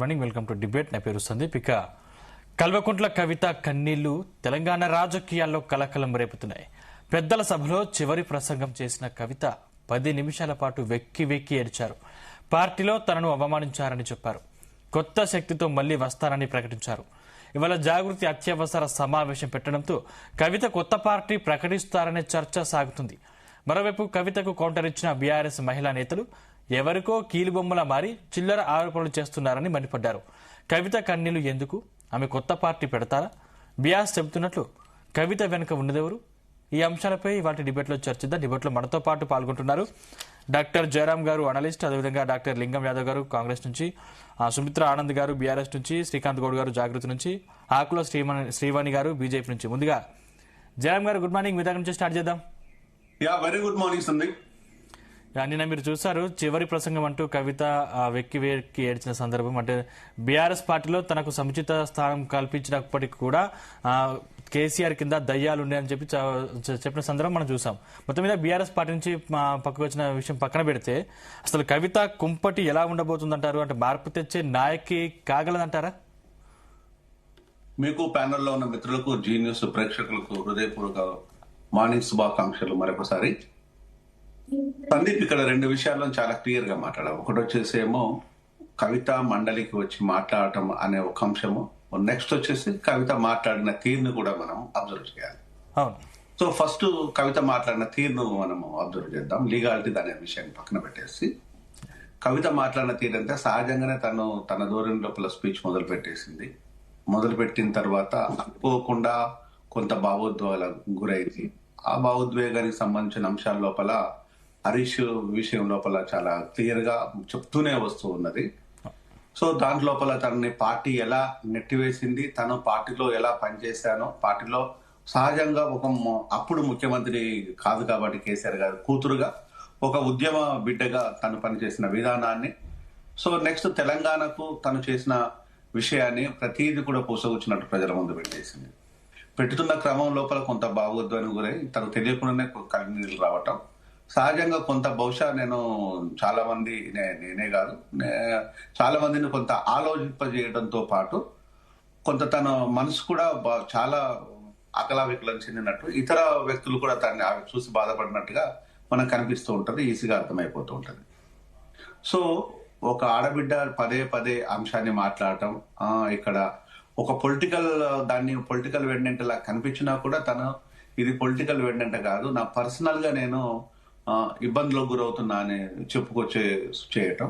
Morning, welcome to debate. నా పేరు సందీప్. ఇక కల్వకుంట్ల కవిత కన్నీళ్లు తెలంగాణ రాజకీయాల్లో కలకలం రేపుతున్నాయి. పెద్దల సభలో చివరి ప్రసంగం చేసిన కవిత 10 నిమిషాల పాటు వెక్కి వెక్కి ఏడ్చారు. పార్టీలో తనను అవమానించారని చెప్పారు. కొత్త శక్తితో మళ్లీ వస్తారని ప్రకటించారు. ఇవాళ జాగృతి అత్యవసర సమావేశం పెట్టడంతో కవిత కొత్త పార్టీ ప్రకటిస్తారనే చర్చ సాగుతుంది. మరోవైపు కవితకు కౌంటర్ ఇచ్చిన బీఆర్ఎస్ మహిళా నేతలు ఎవరికో కీలుబొమ్మలా మారి చిల్లర ఆరోపణలు చేస్తున్నారని మండిపడ్డారు. కవిత కన్నీళ్లు ఎందుకు? ఆమె కొత్త పార్టీ పెడతారా? బీఆర్ఎస్ చెబుతున్నట్లు కవిత వెనుక ఉన్నదెవరు? ఈ అంశాలపై వాటి డిబేట్లో చర్చిద్దాం. డిబేట్లో మనతో పాటు పాల్గొంటున్నారు డాక్టర్ జయరాం గారు, అనలిస్ట్, అదేవిధంగా డాక్టర్ లింగం యాదవ్ గారు కాంగ్రెస్ నుంచి, సుమిత్ర ఆనంద్ గారు బీఆర్ఎస్ నుంచి, శ్రీకాంత్ గౌడ్ గారు జాగృతి నుంచి, ఆకుల శ్రీవాణి గారు బీజేపీ నుంచి. ముందుగా జయరాం గారు గుడ్ మార్నింగ్. మీ దగ్గర నుంచి స్టార్ట్ చేద్దాం. Very good morning Sandeep. నిన్న మీరు చూసారు చివరి ప్రసంగం అంటూ కవిత వెక్కి వెక్కి ఏడ్చిన సందర్భం. అంటే బీఆర్ఎస్ పార్టీలో తనకు సముచిత స్థానం కల్పించినప్పటికీ కూడా కేసీఆర్ కింద దయ్యాలు ఉన్నాయని చెప్పిన సందర్భం మనం చూసాం. మొత్తం మీద బీఆర్ఎస్ పార్టీ నుంచి పక్కకు వచ్చిన విషయం పక్కన పెడితే అసలు కవిత కుంపటి ఎలా ఉండబోతుందంటారు? అంటే మార్పు తెచ్చే నాయకి కాగలదంటారా? మీకు ప్యానెల్లో ఉన్న మిత్రులకు, జీ న్యూస్ ప్రేక్షకులకు హృదయపూర్వక మార్నింగ్ శుభాకాంక్షలు. మరొకసారి సందీప్, ఇక్కడ 2 విషయాల్లో చాలా క్లియర్ గా మాట్లాడాం. ఒకటి వచ్చేసి ఏమో కవిత మండలికి వచ్చి మాట్లాడటం అనే ఒక అంశము. నెక్స్ట్ వచ్చేసి కవిత మాట్లాడిన తీరును కూడా మనం అబ్జర్వ్ చేయాలి. సో ఫస్ట్ కవిత మాట్లాడిన తీరును మనము అబ్జర్వ్ చేద్దాం. లీగాలిటీ అనే విషయాన్ని పక్కన పెట్టేసి కవిత మాట్లాడిన తీరు అంటే సహజంగానే తన ధోరణి లోపల స్పీచ్ మొదలుపెట్టిన తర్వాత అనుకోకుండా కొంత భావోద్వేగాలకు గురైంది. ఆ భావోద్వేగానికి సంబంధించిన అంశాల లోపల హరీష్ విషయం లోపల చాలా క్లియర్ గా చెప్తూనే వస్తూ ఉన్నది. సో దాని లోపల తనని పార్టీ ఎలా నెట్టివేసింది, తను పార్టీలో ఎలా పనిచేశానో, పార్టీలో సహజంగా అప్పుడు ముఖ్యమంత్రి కాదు కాబట్టి కేసీఆర్ గారు కూతురుగా ఒక ఉద్యమ బిడ్డగా తను పనిచేసిన విధానాన్ని, సో నెక్స్ట్ తెలంగాణకు తను చేసిన విషయాన్ని ప్రతిదీ కూడా పూసగుచ్చినట్టు ప్రజల ముందు పెట్టేసింది. పెట్టుతున్న క్రమం లోపల కొంత భావోద్వేగానికి గురై తనకు తెలియకుండానే కన్నీళ్ళు రావటం సహజంగా. కొంత బహుశా నేను చాలా మంది, నేనే కాదు చాలా మందిని కొంత ఆలోచింపజేయడంతో పాటు కొంత తన మనసు కూడా చాలా అకలావికలం చెందినట్టు ఇతర వ్యక్తులు కూడా తనని చూసి బాధపడినట్టుగా మనకు కనిపిస్తూ ఉంటది, ఈజీగా అర్థమైపోతూ ఉంటది. సో ఒక ఆడబిడ్డ పదే అంశాన్ని మాట్లాడటం, ఇక్కడ ఒక పొలిటికల్ వెండెంట్ లా కనిపించినా కూడా తను ఇది పొలిటికల్ వెండెంట్ కాదు, నా పర్సనల్ గా నేను ఇబ్బందులకు గురవుతున్నా అని చేయటం.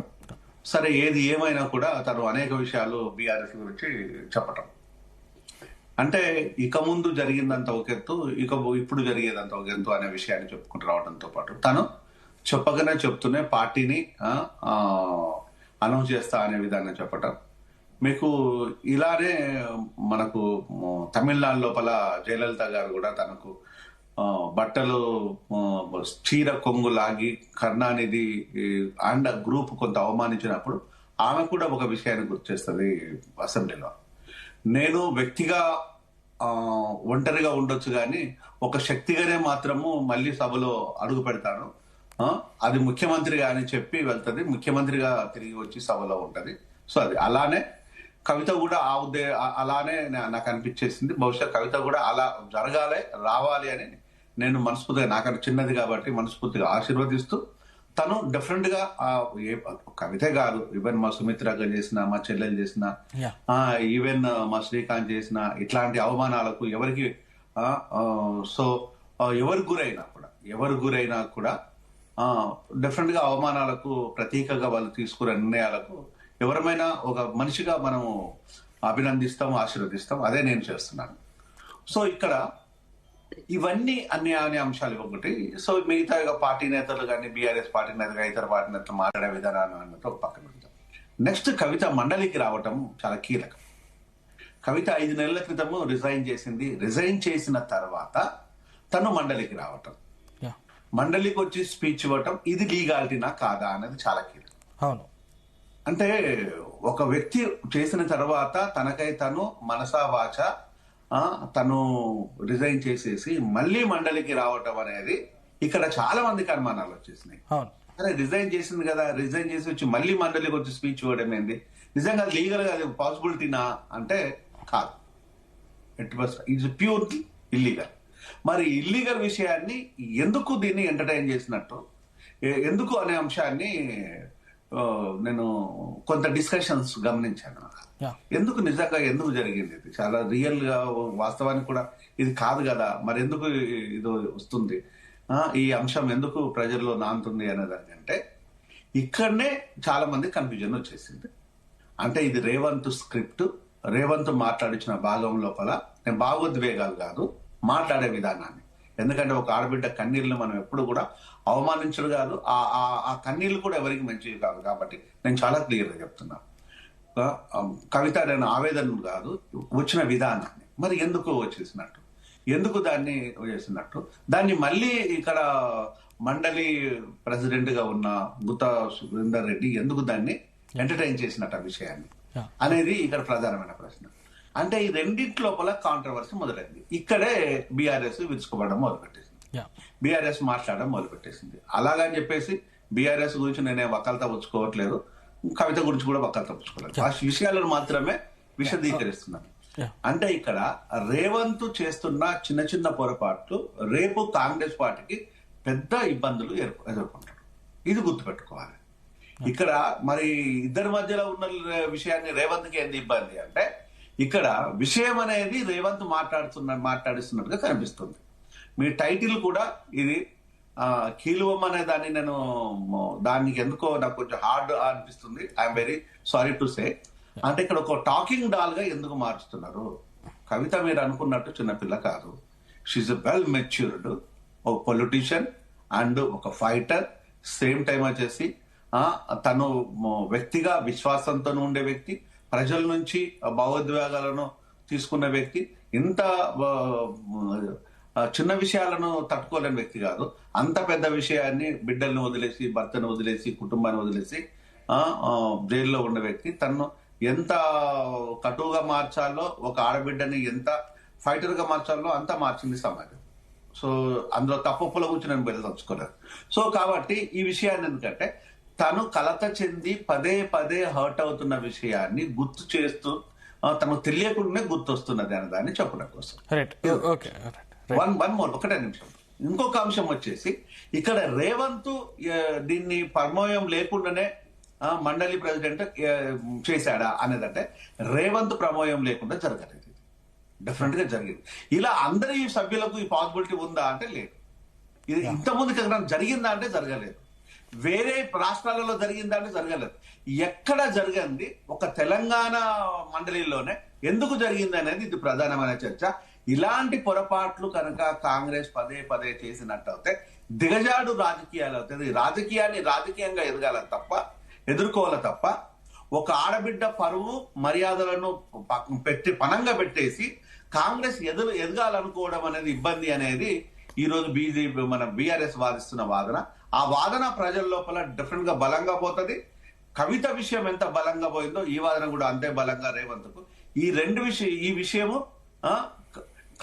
సరే, ఏది ఏమైనా కూడా తను అనేక విషయాలు బీఆర్ఎస్ గురించి చెప్పటం అంటే ఇక ముందు జరిగిందంత ఒక ఎత్తు, ఇప్పుడు జరిగేదంత ఒక ఎత్తు అనే విషయాన్ని చెప్పుకుంటూ రావడంతో పాటు తను చెప్తూనే పార్టీని అనౌన్స్ చేస్తా అనే విధానం చెప్పటం. మీకు ఇలానే మనకు తమిళనాడు లోపల జయలలిత గారు కూడా తనకు బట్టలు చీర కొంగు లాగి కరుణానిధి అండ్ గ్రూప్ కొంత అవమానించినప్పుడు ఆమె కూడా ఒక విషయాన్ని గుర్తు చేస్తుంది అసెంబ్లీలో. నేను వ్యక్తిగా ఒంటరిగా ఉండొచ్చు కానీ ఒక శక్తిగానే మాత్రము మళ్ళీ సభలో అడుగు పెడతాను, అది ముఖ్యమంత్రిగా అని చెప్పి వెళ్తుంది, ముఖ్యమంత్రిగా తిరిగి వచ్చి సభలో ఉంటది. సో అది అలానే కవిత కూడా అలానే నాకు అనిపించేసింది. బహుశా కవిత కూడా అలా రావాలి అని నేను మనస్ఫూర్తిగా, నాకన్నా చిన్నది కాబట్టి మనస్ఫూర్తిగా ఆశీర్వదిస్తూ, తను డిఫరెంట్ గా కవితే కాదు, ఈవెన్ మా సుమిత్రగా చేసిన, మా చెల్లెలు చేసిన, ఈవెన్ మా శ్రీకాంత్ చేసిన ఇట్లాంటి అవమానాలకు సో ఎవరు గురైనా కూడా డిఫరెంట్ గా అవమానాలకు ప్రతీకగా వాళ్ళు తీసుకునే నిర్ణయాలకు ఎవరమైనా ఒక మనిషిగా మనము అభినందిస్తాం, ఆశీర్వదిస్తాం. అదే నేను చేస్తున్నాను. సో ఇక్కడ ఇవన్నీ అన్ని అంశాలు ఒకటి. సో మిగతా పార్టీ నేతలు కానీ, బీఆర్ఎస్ పార్టీ నేతలు, ఇతర పార్టీ నేతలు మాట్లాడే విధానాన్ని అన్నట్టు పక్కన పెడతాం. నెక్స్ట్ కవిత మండలికి రావటం చాలా కీలకం. కవిత 5 నెలల క్రితము రిజైన్ చేసిన తర్వాత తను మండలికి రావటం, మండలికి వచ్చి స్పీచ్ ఇవ్వటం, ఇది లీగాలిటీనా కాదా అనేది చాలా కీలకం. అవును. అంటే ఒక వ్యక్తి చేసిన తర్వాత తనకై తను మనసా వాచ తను రిజైన్ చేసేసి మళ్ళీ మండలికి రావటం అనేది ఇక్కడ చాలా మందికి అనుమానాలు వచ్చేసినాయి. అరే రిజైన్ చేసింది కదా, రిజైన్ చేసి వచ్చి మళ్ళీ మండలికి వచ్చి స్పీచ్ ఇవ్వడం ఏంది, నిజంగా లీగల్ గా అది పాసిబిలిటీనా అంటే కాదు. It's pure illegal. మరి ఇల్లీగల్ విషయాన్ని ఎందుకు దీన్ని ఎంటర్టైన్ చేసినట్టు, ఎందుకు అనే అంశాన్ని నేను కొంత డిస్కషన్స్ గమనించాను. ఎందుకు నిజంగా ఎందుకు జరిగింది ఇది, చాలా రియల్ గా వాస్తవానికి కూడా ఇది కాదు కదా, మరి ఎందుకు ఇది వస్తుంది, ఈ అంశం ఎందుకు ప్రజల్లో నానుతుంది అనే దానికంటే ఇక్కడనే చాలా మంది కన్ఫ్యూజన్ వచ్చేసింది. అంటే ఇది రేవంత్ స్క్రిప్ట్, రేవంత్ మాట్లాడించిన భాగం లోపల నేను భావోద్వేగాలు కాదు, మాట్లాడే విధానాన్ని. ఎందుకంటే ఒక ఆడబిడ్డ కన్నీళ్ళని మనం ఎప్పుడు కూడా అవమానించడు కాదు, ఆ కన్నీళ్లు కూడా ఎవరికి మంచివి కాదు. కాబట్టి నేను చాలా క్లియర్గా చెప్తున్నాను. కవిత నేను ఆవేదన కాదు, వచ్చిన విధానాన్ని మరి ఎందుకు వచ్చేసినట్టు, ఎందుకు దాన్ని చేసినట్టు, దాన్ని మళ్ళీ ఇక్కడ మండలి ప్రెసిడెంట్ గా ఉన్న గుత్తా సురేందర్ రెడ్డి ఎందుకు దాన్ని ఎంటర్టైన్ చేసినట్టు ఆ విషయాన్ని అనేది ఇక్కడ ప్రధానమైన ప్రశ్న. అంటే ఈ రెండింటి లోపల కాంట్రవర్సీ మొదలైంది. ఇక్కడే బీఆర్ఎస్ విరుచుకోవడం మొదలుపెట్టేసింది, బీఆర్ఎస్ మాట్లాడడం మొదలుపెట్టేసింది. అలాగని చెప్పేసి బీఆర్ఎస్ గురించి నేనే వకాలతా పుచ్చుకోవట్లేదు, కవిత గురించి కూడా వకాలతా పుచ్చుకోలేదు, ఆ విషయాలను మాత్రమే విశదీకరిస్తున్నాను. అంటే ఇక్కడ రేవంత్ చేస్తున్న చిన్న చిన్న పొరపాట్లు రేపు కాంగ్రెస్ పార్టీకి పెద్ద ఇబ్బందులు ఎదుర్కొంటాడు, ఇది గుర్తుపెట్టుకోవాలి. ఇక్కడ మరి ఇద్దరి మధ్యలో ఉన్న విషయాన్ని రేవంత్కి ఏంది ఇబ్బంది అంటే, ఇక్కడ విషయం అనేది రేవంత్ మాట్లాడిస్తున్నట్టుగా కనిపిస్తుంది. మీ టైటిల్ కూడా ఇది కీలువం అనే దాన్ని నేను దానికి ఎందుకో నాకు కొంచెం హార్డ్ అనిపిస్తుంది. I'm very sorry to say. అంటే ఇక్కడ ఒక టాకింగ్ డాల్ గా ఎందుకు మార్చుతున్నారు? కవిత మీరు అనుకున్నట్టు చిన్నపిల్ల కాదు, షీఈ్ వెల్ మెచ్యూర్డ్, ఒక పొలిటీషియన్ అండ్ ఒక ఫైటర్. సేమ్ టైం వచ్చేసి తను వ్యక్తిగా విశ్వాసంతో ఉండే వ్యక్తి, ప్రజల నుంచి భావోద్వేగాలను తీసుకున్న వ్యక్తి, ఇంత చిన్న విషయాలను తట్టుకోలేని వ్యక్తి కాదు. అంత పెద్ద విషయాన్ని, బిడ్డల్ని వదిలేసి, భర్తను వదిలేసి, కుటుంబాన్ని వదిలేసి జైల్లో ఉన్న వ్యక్తి తను ఎంత కటువుగా మార్చాలో, ఒక ఆడబిడ్డని ఎంత ఫైటర్ గా మార్చాలో అంత మార్చింది సమాజం. సో అందులో తప్పుల గురించి నేను వెళ్ళదలుచుకోలేదు. సో కాబట్టి ఈ విషయాన్ని ఎందుకంటే తను కలత చెంది పదే పదే హర్ట్ అవుతున్న విషయాన్ని గుర్తు చేస్తూ తనకు తెలియకుండానే గుర్తొస్తున్నది అనే దాన్ని చెప్పడం కోసం. వన్ మోర్, ఒకటే నిమిషం. ఇంకొక అంశం వచ్చేసి ఇక్కడ రేవంత్ దీన్ని ప్రమేయం లేకుండానే మండలి ప్రెసిడెంట్ చేశాడా అనేదంటే రేవంత్ ప్రమేయం లేకుండా జరగలేదు, డెఫినెట్ గా జరిగింది. ఇలా అందరి సభ్యులకు ఈ పాసిబిలిటీ ఉందా అంటే లేదు. ఇది ఇంతకుముందు జరిగిందా అంటే జరగలేదు. వేరే రాష్ట్రాలలో జరిగిందా అంటే జరగలేదు. ఎక్కడ జరిగింది ఒక తెలంగాణ మండలిలోనే ఎందుకు జరిగింది అనేది ఇది ప్రధానమైన చర్చ. ఇలాంటి పొరపాట్లు కనుక కాంగ్రెస్ పదే పదే చేసినట్టయితే దిగజాడు రాజకీయాలు అవుతుంది. రాజకీయాన్ని రాజకీయంగా ఎదుర్కోవాలి తప్ప ఒక ఆడబిడ్డ పరువు మర్యాదలను పనంగా పెట్టేసి కాంగ్రెస్ ఎదగాలనుకోవడం అనేది ఇబ్బంది అనేది ఈ రోజు బీజేపీ మన బీఆర్ఎస్ వాదిస్తున్న వాదన. ఆ వాదన ప్రజల లోపల డిఫరెంట్ గా బలంగా పోతుంది. కవిత విషయం ఎంత బలంగా పోయిందో ఈ వాదన కూడా అంతే బలంగా రేవంత్కు. ఈ విషయము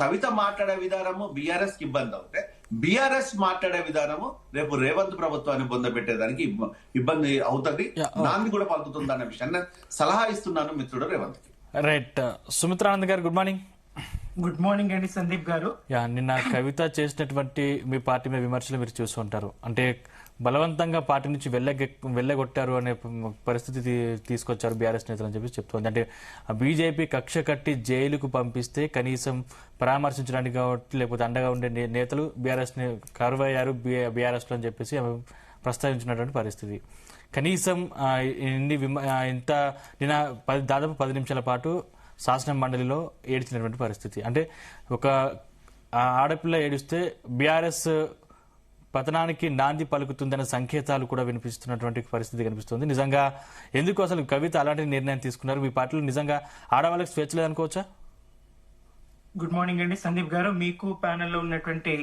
కవిత మాట్లాడే విధానము బీఆర్ఎస్ కి ఇబ్బంది అవుతే, బీఆర్ఎస్ మాట్లాడే విధానము రేపు రేవంత్ ప్రభుత్వాన్ని పొందబెట్టేదానికి ఇబ్బంది అవుతుంది, నాంది కూడా పలుకుతుంది అనే విషయాన్ని సలహా ఇస్తున్నాను మిత్రుడు రేవంత్ కి. రైట్. సుమిత్రానంద్ గారు గుడ్ మార్నింగ్. గుడ్ మార్నింగ్ అండి సందీప్ గారు. నిన్న కవిత చేసినటువంటి మీ పార్టీ మీద విమర్శలు మీరు చూస్తుంటారు. అంటే బలవంతంగా పార్టీ నుంచి వెళ్ళగొట్టారు అనే పరిస్థితి తీసుకొచ్చారు బీఆర్ఎస్ నేతలు అని చెప్పి చెప్తోంది. అంటే బీజేపీ కక్ష కట్టి జైలుకు పంపిస్తే కనీసం పరామర్శించడానికి కాబట్టి లేకపోతే అండగా ఉండే నేతలు బీఆర్ఎస్ కరువయ్యారు బీఆర్ఎస్ లో అని చెప్పేసి ప్రస్తావించినటువంటి పరిస్థితి. కనీసం ఇంత నిన్న దాదాపు 10 నిమిషాల పాటు శాసన మండలిలో ఏడ్చినటువంటి పరిస్థితి. అంటే ఒక ఆడపిల్ల ఏడిస్తే బీఆర్ఎస్ పతనానికి నాంది పలుకుతుందనే సంకేతాలు కూడా వినిపిస్తున్నటువంటి పరిస్థితి కనిపిస్తుంది. నిజంగా ఎందుకు అసలు కవిత అలాంటి నిర్ణయం తీసుకున్నారు? మీ పార్టీలో నిజంగా ఆడవాళ్ళకి స్వేచ్ఛ లేదనుకోవచ్చా? గుడ్ మార్నింగ్ అండి సందీప్ గారు, మీకు ప్యానెల్లో ఉన్నటువంటి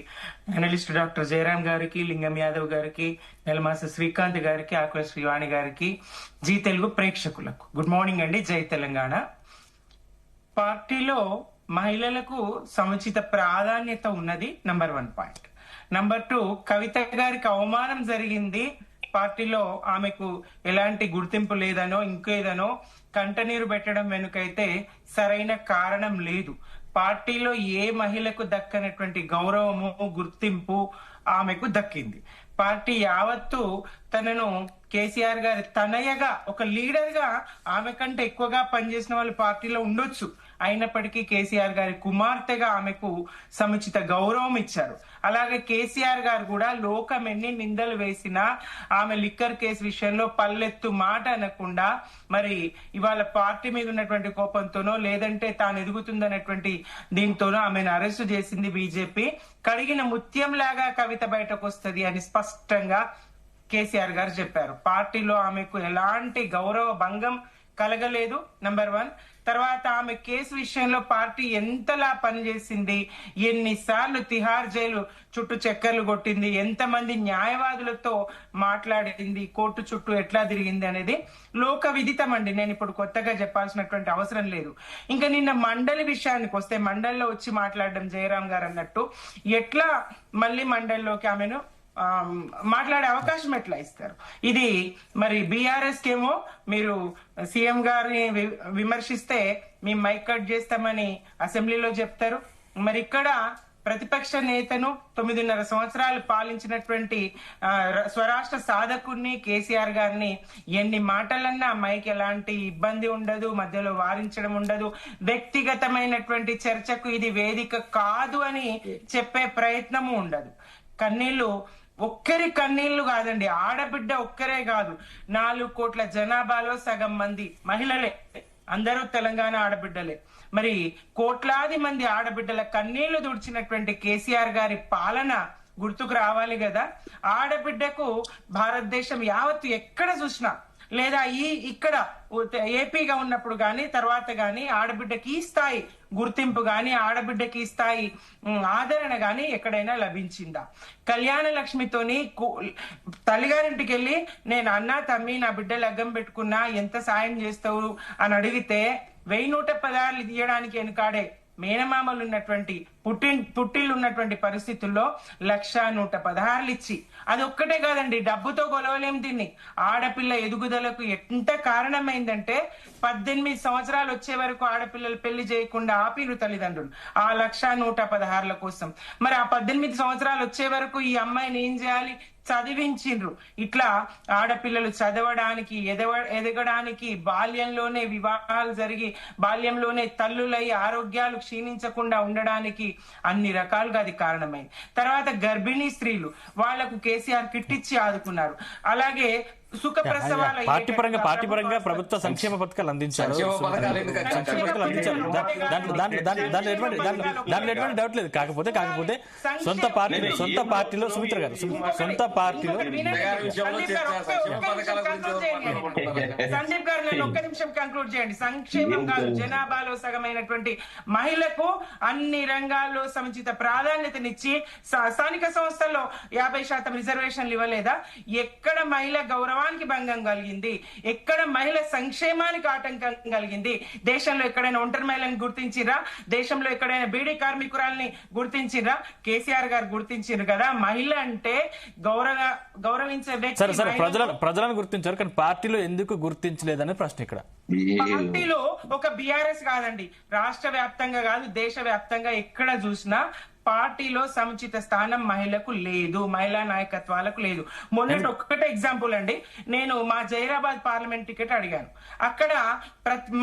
అనలిస్ట్ డాక్టర్ జయరాం గారికి, లింగం యాదవ్ గారికి, నెలమాస శ్రీకాంత్ గారికి, ఆకుల శ్రీవాణి గారికి, జీ తెలుగు ప్రేక్షకులకు గుడ్ మార్నింగ్ అండి. జై తెలంగాణ. పార్టీలో మహిళలకు సముచిత ప్రాధాన్యత ఉన్నది, నంబర్ 1 పాయింట్. నంబర్ 2, కవిత గారికి అవమానం జరిగింది, పార్టీలో ఆమెకు ఎలాంటి గుర్తింపు లేదనో ఇంకేదనో కంటనీరు పెట్టడం వెనుకైతే సరైన కారణం లేదు. పార్టీలో ఏ మహిళకు దక్కనటువంటి గౌరవము గుర్తింపు ఆమెకు దక్కింది. పార్టీ యావత్తు తనను కేసీఆర్ గారి తనయగా ఒక లీడర్ గా ఆమె కంటే ఎక్కువగా పనిచేసిన వాళ్ళు పార్టీలో ఉండొచ్చు. అయినప్పటికీ కేసీఆర్ గారి కుమార్తెగా ఆమెకు సముచిత గౌరవం ఇచ్చారు. అలాగే కేసీఆర్ గారు కూడా లోకం ఎన్ని నిందలు వేసినా ఆమె లిక్కర్ కేసు విషయంలో పల్లెత్తు మాట అనకుండా మరి ఇవాళ పార్టీ మీద ఉన్నటువంటి కోపంతోనో లేదంటే తాను ఎదుగుతుందనేటువంటి దీంతోనో ఆమెను అరెస్టు చేసింది బీజేపీ. కడిగిన ముత్యం లాగా కవిత బయటకు వస్తుంది అని స్పష్టంగా కేసీఆర్ గారు చెప్పారు. పార్టీలో ఆమెకు ఎలాంటి గౌరవ భంగం కలగలేదు, నంబర్ 1. తర్వాత ఆమె కేసు విషయంలో పార్టీ ఎంతలా పనిచేసింది, ఎన్నిసార్లు తిహార్ జైలు చుట్టూ చక్కర్లు కొట్టింది, ఎంతమంది న్యాయవాదులతో మాట్లాడింది, కోర్టు చుట్టూ ఎట్లా తిరిగింది అనేది లోక విదితం అండి. నేను ఇప్పుడు కొత్తగా చెప్పాల్సినటువంటి అవసరం లేదు. ఇంకా నిన్న మండలి విషయానికి వస్తే, మండలిలో వచ్చి మాట్లాడడం జయరాం గారు అన్నట్టు ఎట్లా మళ్ళీ మండలిలోకి ఆమెను మాట్లాడే అవకాశం ఎట్లా ఇస్తారు? ఇది మరి బీఆర్ఎస్ కేమో మీరు సీఎం గారిని విమర్శిస్తే మేము మైక్ కట్ చేస్తామని అసెంబ్లీలో చెప్తారు. మరి ఇక్కడ ప్రతిపక్ష నేతను 9.5 సంవత్సరాలు పాలించినటువంటి స్వరాష్ట్ర సాధకుడిని కేసీఆర్ గారిని ఎన్ని మాటలన్నా మైక్ ఎలాంటి ఇబ్బంది ఉండదు, మధ్యలో వారించడం ఉండదు, వ్యక్తిగతమైనటువంటి చర్చకు ఇది వేదిక కాదు అని చెప్పే ప్రయత్నము ఉండదు. కన్నీళ్లు ఒక్కరి కన్నీళ్లు కాదండి, ఆడబిడ్డ ఒక్కరే కాదు, 4 కోట్ల జనాభాలో సగం మంది మహిళలే, అందరూ తెలంగాణ ఆడబిడ్డలే. మరి కోట్లాది మంది ఆడబిడ్డల కన్నీళ్లు తుడిచినటువంటి కేసీఆర్ గారి పాలన గుర్తుకు రావాలి కదా. ఆడబిడ్డకు భారతదేశం యావత్తు ఎక్కడ చూసినా లేదా ఇక్కడ ఏపీగా ఉన్నప్పుడు గాని తర్వాత గాని ఆడబిడ్డకి ఈ స్థాయి గుర్తింపు గాని ఆడబిడ్డకి ఈ స్థాయి ఆదరణ గాని ఎక్కడైనా లభించిందా? కళ్యాణ లక్ష్మితోని తల్లిగారింటికి వెళ్ళి నేను అన్నా తమ్మి నా బిడ్డ లగ్గం పెట్టుకున్నా ఎంత సాయం చేస్తావు అని అడిగితే 1116 తీయడానికి వెనుకాడే మేనమామలు ఉన్నటువంటి పుట్టిళ్ళు ఉన్నటువంటి పరిస్థితుల్లో 1,116 ఇచ్చి, అది ఒక్కటే కాదండి, డబ్బుతో కొలవలేం దీన్ని. ఆడపిల్ల ఎదుగుదలకు ఎంత కారణమైందంటే 18 సంవత్సరాలు వచ్చే వరకు ఆడపిల్లలు పెళ్లి చేయకుండా ఆపిరు తల్లిదండ్రులు ఆ 1,116 కోసం. మరి ఆ 18 సంవత్సరాలు వచ్చే వరకు ఈ అమ్మాయిని ఏం చేయాలి? చదివించిండ్రు. ఇట్లా ఆడపిల్లలు చదవడానికి ఎదగడానికి బాల్యంలోనే వివాహాలు జరిగి బాల్యంలోనే తల్లులై ఆరోగ్యాలు క్షీణించకుండా ఉండడానికి అన్ని రకాలుగా అది కారణమైంది. తర్వాత గర్భిణీ స్త్రీలు వాళ్లకు కేసీఆర్ కిట్ ఇచ్చి ఆదుకున్నారు. అలాగే సుఖ ప్రసవాల పార్టీ పరంగా ప్రభుత్వ సంక్షేమ పథకాలు అందించారు. దాంట్లో ఎటువంటి డౌట్ లేదు. కాకపోతే సొంత పార్టీలో సుమిత్ర గారు సొంత పార్టీలో సందీప్ గారు నన్ను ఒక్క నిమిషం కంక్లూడ్ చేయండి. సంక్షేమం కాదు, జనాభాలో సగమైనటువంటి మహిళకు అన్ని రంగాల్లో సముచిత ప్రాధాన్యతనిచ్చి స్థానిక సంస్థల్లో 50% రిజర్వేషన్లు ఇవ్వలేదా? ఎక్కడ మహిళ గౌరవానికి భంగం కలిగింది? ఎక్కడ మహిళ సంక్షేమానికి ఆటంకం కలిగింది? దేశంలో ఎక్కడైనా ఒంటరి మహిళని గుర్తించిరా? దేశంలో ఎక్కడైనా బీడీ కార్మికురాల్ని గుర్తించిరా? కేసీఆర్ గారు గుర్తించారు కదా. మహిళ అంటే గౌరవించే వ్యక్తి. సరే ప్రజలను గుర్తించారు, కానీ పార్టీలో ఎందుకు గుర్తించలేదనే ప్రశ్న ఇక్కడ. పార్టీలో ఒక బీఆర్ఎస్ కాదండి, రాష్ట్ర వ్యాప్తంగా కాదు దేశ వ్యాప్తంగా ఎక్కడ చూసినా పార్టీలో సముచిత స్థానం మహిళకు లేదు, మహిళా నాయకత్వాలకు లేదు. మొన్నటి ఒక్కటే ఎగ్జాంపుల్ అండి, నేను మా జైరాబాద్ పార్లమెంట్ టికెట్ అడిగాను. అక్కడ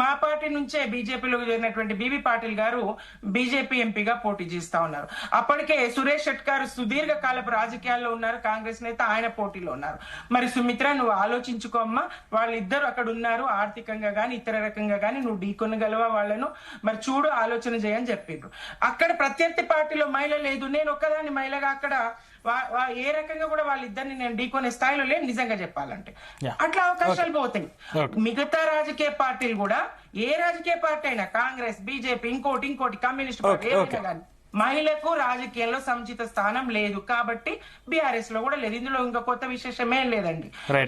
మా పార్టీ నుంచే బీజేపీలోకి చేరినటువంటి బీబీ పాటిల్ గారు బీజేపీ ఎంపీగా పోటీ చేస్తా ఉన్నారు. అప్పటికే సురేష్ షెట్కార్ సుదీర్ఘ కాలపు రాజకీయాల్లో ఉన్నారు, కాంగ్రెస్ నేత, ఆయన పోటీలో ఉన్నారు. మరి సుమిత్ర నువ్వు ఆలోచించుకో అమ్మా, వాళ్ళిద్దరు అక్కడ ఉన్నారు, ఆర్థికంగా గాని ఇతర రకంగా గాని నువ్వు ఢీకొనగలవా వాళ్ళను? మరి చూడు, ఆలోచన చేయని చెప్పిండ్రు. అక్కడ ప్రత్యర్థి పార్టీలో మహిళ లేదు, నేను ఒక్కదాన్ని మహిళగా అక్కడ ఏ రకంగా కూడా వాళ్ళిద్దరిని నేను ఢీకొనే స్థాయిలో లేని నిజంగా చెప్పాలంటే. అట్లా అవకాశాలు పోతాయి. మిగతా రాజకీయ పార్టీలు కూడా, ఏ రాజకీయ పార్టీ అయినా, కాంగ్రెస్, బీజేపీ, ఇంకోటి కమ్యూనిస్ట్ పార్టీ ఏమైనా కానీ మహిళకు రాజకీయాల్లో సముచిత స్థానం లేదు కాబట్టి బీఆర్ఎస్ లో కూడా లేదు. ఇందులో ఇంకా కొత్త విశేషమే లేదండి.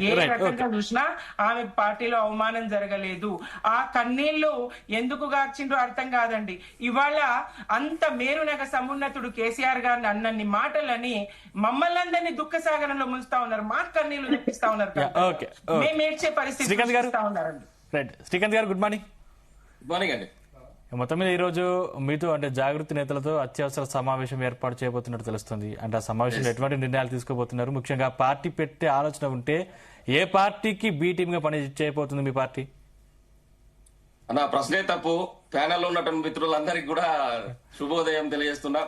ఏ రకంగా చూసినా ఆమె పార్టీలో అవమానం జరగలేదు. ఆ కన్నీళ్లు ఎందుకు గార్చిండ్రో అర్థం కాదండి. ఇవాళ అంత మేరునగ సమున్నతుడు కేసీఆర్ గారిని అన్నన్ని మాటలని మమ్మల్ని అందరినీ దుఃఖ సాగరంలో ముంచుతా ఉన్నారు. మా కన్నీళ్లు తెప్పిస్తా ఉన్నారు. మేము ఏడ్చే పరిస్థితి ఉన్నారండి. శ్రీకాంత్ గారు గుడ్ మార్నింగ్. గుడ్ మార్నింగ్ అండి. మొత్తం మీద ఈ రోజు మీతో అంటే జాగృతి నేతలతో అత్యవసర సమావేశం ఏర్పాటు చేయబోతున్నట్టు తెలుస్తుంది. అంటే ఆ సమావేశంలో ఎటువంటి నిర్ణయాలు తీసుకోబోతున్నారు? ముఖ్యంగా పార్టీ పెట్టే ఆలోచన ఉంటే ఏ పార్టీకి బి టీమ్ గా పని చేయబోతుంది మీ పార్టీ? అన్న ప్రశ్నే తప్పు. ప్యానెల్లో ఉన్నటువంటి మిత్రులందరికీ కూడా శుభోదయం తెలియజేస్తున్నా.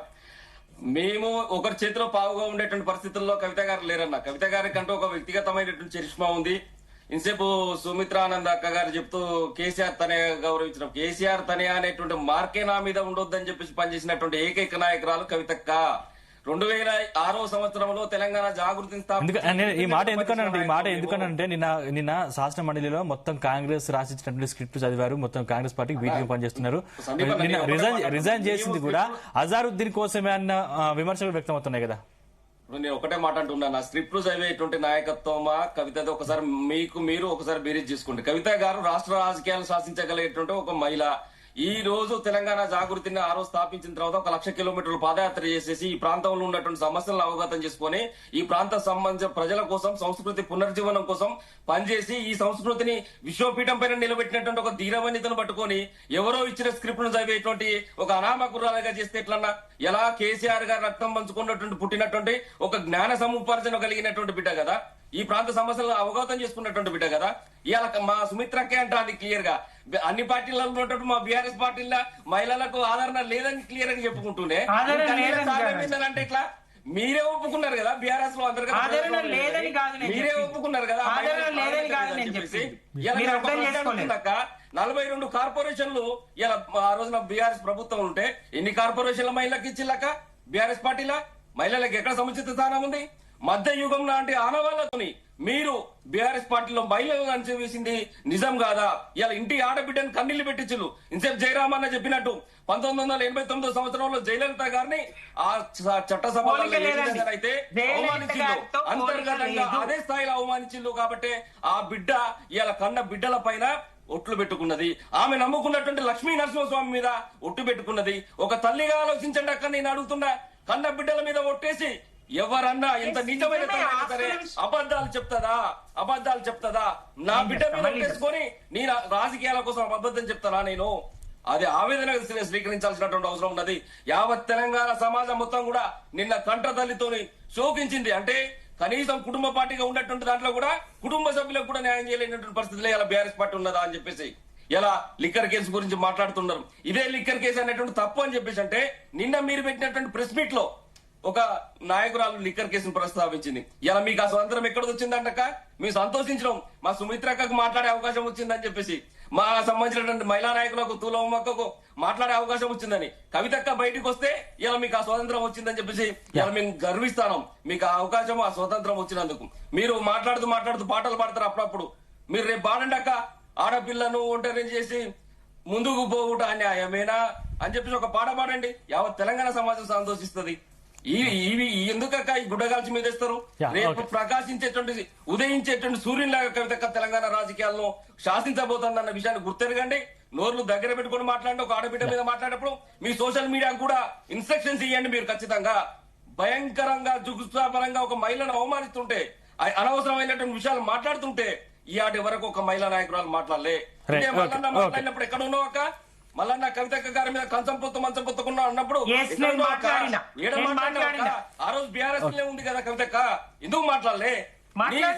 మేము ఒకరి చేతిలో పావుగా ఉండేటువంటి పరిస్థితుల్లో కవిత గారు లేరన్న. కవిత గారికి అంటూ ఒక వ్యక్తిగతమైనటువంటి చరిష్మా ఉంది. ఇంతసేపు సుమిత్రానంద్ అక్క గారు చెప్తూ కేసీఆర్ తనే గౌరవించడం, కేసీఆర్ తనే అనేటువంటి మార్కే నా మీద ఉండొద్దని చెప్పేసి పనిచేసినటువంటి ఏకైక నాయకురాలు కవితక్క. 2006 సంవత్సరంలో తెలంగాణ జాగృతిని ఈ మాట ఎందుకనంటే నిన్న శాసన మండలిలో మొత్తం కాంగ్రెస్ రాసిచ్చినటువంటి స్క్రిప్ట్ చదివారు. మొత్తం కాంగ్రెస్ పార్టీకి వీటికి పనిచేస్తున్నారు. నిన్న రిజైన్ చేసింది కూడా అజారుద్దీన్ కోసమే అన్న విమర్శలు వ్యక్తమవుతున్నాయి కదా. ఇప్పుడు నేను ఒకటే మాట అంటున్నా, నా స్క్రిప్ట్ చదివేటువంటి నాయకత్వమా కవితది ఒకసారి మీరు ఒకసారి బేరీజ్ చేసుకోండి. కవిత గారు రాష్ట్ర రాజకీయాలను శాసించగలిగేటువంటి ఒక మహిళ. ఈ రోజు తెలంగాణ జాగృతిని ఆ రోజు స్థాపించిన తర్వాత 1 లక్ష కిలోమీటర్లు పాదయాత్ర చేసేసి ఈ ప్రాంతంలో ఉన్నటువంటి సమస్యలను అవగతం చేసుకుని ఈ ప్రాంత సంబంధించిన ప్రజల కోసం సంస్కృతి పునర్జీవనం కోసం పనిచేసి ఈ సంస్కృతిని విశ్వపీఠం పైన నిలబెట్టినటువంటి ఒక ధీరవనితను పట్టుకొని ఎవరో ఇచ్చిన స్క్రిప్ట్ ను చదివేటువంటి ఒక అనామకురాలుగా చేస్తే ఎట్లన్నా? ఎలా కేసీఆర్ గారు రక్తం పంచుకున్నటువంటి పుట్టినటువంటి ఒక జ్ఞాన సముపార్జన కలిగినటువంటి బిడ్డ కదా, ఈ ప్రాంత సమస్యలను అవగతం చేసుకున్నటువంటి బిడ్డ కదా. ఇవాళ మా సుమిత్రకే అంటాను క్లియర్ గా, అన్ని పార్టీలలో ఉన్నటువంటి మా బీఆర్ఎస్ పార్టీల మహిళలకు ఆదరణ లేదని క్లియర్ గా చెప్పుకుంటూనే అంటే ఇట్లా మీరే ఒప్పుకున్నారు కదా బీఆర్ఎస్ లో అందరు మీరే ఒప్పుకున్నారు కదా. 42 కార్పొరేషన్లు ఇలా ఆ రోజున బీఆర్ఎస్ ప్రభుత్వం ఉంటే ఎన్ని కార్పొరేషన్ల మహిళలకు ఇచ్చిల్లక బీఆర్ఎస్ పార్టీల మహిళలకు ఎక్కడ సముచిత స్థానం ఉంది? మధ్య యుగం లాంటి ఆనవాళ్లతోని మీరు బీఆర్ఎస్ పార్టీలో మహిళలను అణచివేసింది నిజం కాదా? ఇలా ఇంటి ఆడబిడ్డను కన్నీళ్లు పెట్టించులు. ఇన్సేపు జయరామన్న చెప్పినట్టు 1989 సంవత్సరంలో జయలలిత గారిని ఆ చట్టసభలో అయితే అవమానించిండు, అంతర్గతంగా అదే స్థాయిలో అవమానించిండు. కాబట్టి ఆ బిడ్డ ఇలా కన్న బిడ్డల పైన ఒట్లు పెట్టుకున్నది. ఆమె నమ్ముకున్నటువంటి లక్ష్మీ నరసింహస్వామి మీద ఒట్టు పెట్టుకున్నది. ఒక తల్లిగా ఆలోచించండి అక్క, నేను అడుగుతున్నా. కన్న బిడ్డల మీద ఒట్టేసి ఎవరన్నా ఎంత నిజమైన సరే అబద్ధాలు చెప్తాదా? నా బిడ్డ మీద ఒట్టేసుకొని నీ రాజకీయాల కోసం అబద్ధం చెప్తానా? నేను అది ఆవేదన స్వీకరించాల్సినటువంటి అవసరం ఉన్నది. యావత్ తెలంగాణ సమాజం మొత్తం కూడా నిన్న కంట తల్లితోని శోకించింది. అంటే కనీసం కుటుంబ పార్టీగా ఉన్నటువంటి దాంట్లో కూడా కుటుంబ సభ్యులకు కూడా న్యాయం చేయలేనటువంటి పరిస్థితుల్లో ఇలా బీఆర్ఎస్ పార్టీ ఉన్నదా అని చెప్పేసి ఇలా లిక్కర్ కేసు గురించి మాట్లాడుతున్నారు. ఇదే లిక్కర్ కేసు అనేటువంటి తప్పు అని చెప్పేసి అంటే నిన్న మీరు పెట్టినటువంటి ప్రెస్ మీట్ లో ఒక నాయకురాలు లిక్కర్ కేసును ప్రస్తావించింది. ఇలా మీకు ఆ స్వతంత్రం ఎక్కడ వచ్చిందంటక మేము సంతోషించడం, మా సుమిత్రక్కకు మాట్లాడే అవకాశం వచ్చిందని చెప్పేసి, మా సంబంధించినటువంటి మహిళా నాయకులకు తులమ్మక్కకు మాట్లాడే అవకాశం వచ్చిందని, కవితక్క బయటకు వస్తే ఇలా మీకు ఆ స్వాతంత్రం వచ్చిందని చెప్పేసి ఇలా మేము గర్విస్తాం. మీకు ఆ అవకాశం ఆ స్వతంత్రం వచ్చినందుకు. మీరు మాట్లాడుతూ పాటలు పాడతారు అప్పుడప్పుడు. మీరు రేపు పాడండక్క, ఆడపిల్లను ఒంటరి చేసి ముందుకు పోవుట అన్యాయమేనా అని చెప్పేసి ఒక పాట పాడండి. యావత్ తెలంగాణ సమాజం సంతోషిస్తుంది. ఇవి ఎందుకక్క ఈ గుడ్డగాల్చి మీద ఇస్తారు? రేపు ప్రకాశించేటువంటి ఉదయించేటువంటి సూర్యునిలాగా కవితక్క తెలంగాణ రాజకీయాల్లో శాసించబోతుందన్న విషయాన్ని గుర్తెరగండి. నోర్లు దగ్గర పెట్టుకుని మాట్లాడండి. ఒక ఆడబిడ్డ మీద మాట్లాడేప్పుడు మీ సోషల్ మీడియా కూడా ఇన్స్ట్రక్షన్స్ ఇవ్వండి. మీరు ఖచ్చితంగా భయంకరంగా జుగుప్సాపరంగా ఒక మహిళను అవమానిస్తుంటే, అనవసరమైనటువంటి విషయాలు మాట్లాడుతుంటే ఈ ఆటి వరకు ఒక మహిళా నాయకురాలు మాట్లాడలే. మాట్లాడినప్పుడు ఎక్కడ ఉన్నావు అక్క? మళ్ళా నా కవితక్క గారి మీద మంచం పొత్తుకున్నా అన్నప్పుడు ఆ రోజు బీఆర్ఎస్ లే ఉంది కదా కవితక్క, ఎందుకు మాట్లాడలే?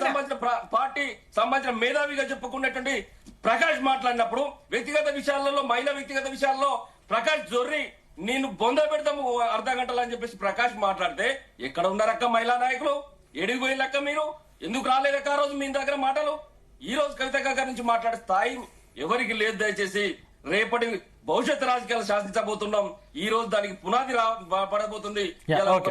సంబంధించిన పార్టీ సంబంధించిన మేధావిగా చెప్పుకున్నటువంటి ప్రకాష్ మాట్లాడినప్పుడు వ్యక్తిగత విషయాలలో, మహిళా వ్యక్తిగత విషయాల్లో ప్రకాష్ జొర్రి నేను బొంద పెడతాము అర్ధ గంటలు అని చెప్పేసి ప్రకాష్ మాట్లాడితే ఎక్కడ ఉన్నారక్క మహిళా నాయకులు? ఎడికి పోయినక్క మీరు? ఎందుకు రాలేదక్క ఆ రోజు మీ దగ్గర మాటలు? ఈ రోజు కవితక్క గారి నుంచి మాట్లాడే స్థాయి ఎవరికి లేదు. దయచేసి రేపటి భవిష్యత్ రాజకీయాలు శాసించబోతున్నాం. ఈ రోజు దానికి పునాది పడబోతుంది.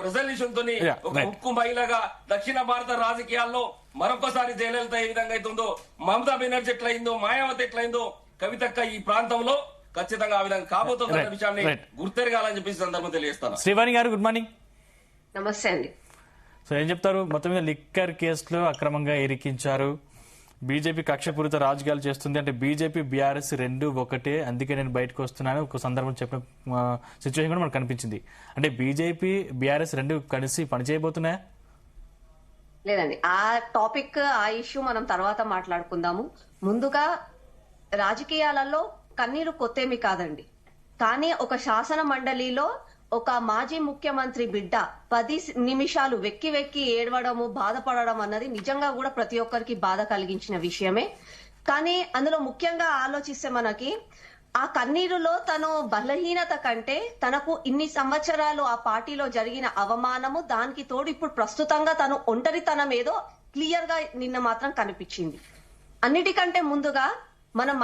రిజల్యూషన్ తోని ఒక ఉక్కు మహిళగా దక్షిణ భారత రాజకీయాల్లో మరొకసారి జయలలిత ఏ విధంగా అవుతుందో, మమతా బెనర్జీ ఎట్లయిందో, మాయావతి ఎట్లయిందో, కవితక్క ఈ ప్రాంతంలో ఖచ్చితంగా ఆ విధంగా కాబోతుంది అన్న Right, విషయాన్ని right. గుర్తెరగాలని చెప్పి ఈ సందర్భం తెలియజేస్తాను. శ్రీవాణి గారు గుడ్ మార్నింగ్. నమస్తే అండి. సో ఏం చెప్తారు? మొత్తం మీద లిక్కర్ కేసులో అక్రమంగా ఇరికించారు, బీజేపీ కక్షపూరిత రాజకీయాలు చేస్తుంది అంటే బీజేపీ బీఆర్ఎస్ రెండు ఒకటే, అందుకే నేను బయటకు వస్తున్నాను ఒక సందర్భం చెప్పిన సిచ్యువేషన్ కూడా మనకు కనిపించింది. అంటే బీజేపీ బీఆర్ఎస్ రెండు కలిసి పనిచేయబోతున్నాయా? లేదండి, ఆ టాపిక్ ఆ ఇష్యూ మనం తర్వాత మాట్లాడుకుందాము. ముందుగా రాజకీయాలలో కన్నీరు కొత్తేమి కాదండి, కానీ ఒక శాసన మండలిలో ఒక మాజీ ముఖ్యమంత్రి బిడ్డ 10 నిమిషాలు వెక్కి వెక్కి ఏడవడము బాధపడడం అన్నది నిజంగా కూడా ప్రతి ఒక్కరికి బాధ కలిగించిన విషయమే. కానీ అందులో ముఖ్యంగా ఆలోచిస్తే మనకి ఆ కన్నీరులో తను బలహీనత కంటే తనకు ఇన్ని సంవత్సరాలు ఆ పార్టీలో జరిగిన అవమానము, దానికి తోడు ఇప్పుడు ప్రస్తుతంగా తను ఒంటరితనం ఏదో క్లియర్ గా నిన్న మాత్రం కనిపించింది. అన్నిటికంటే ముందుగా మనం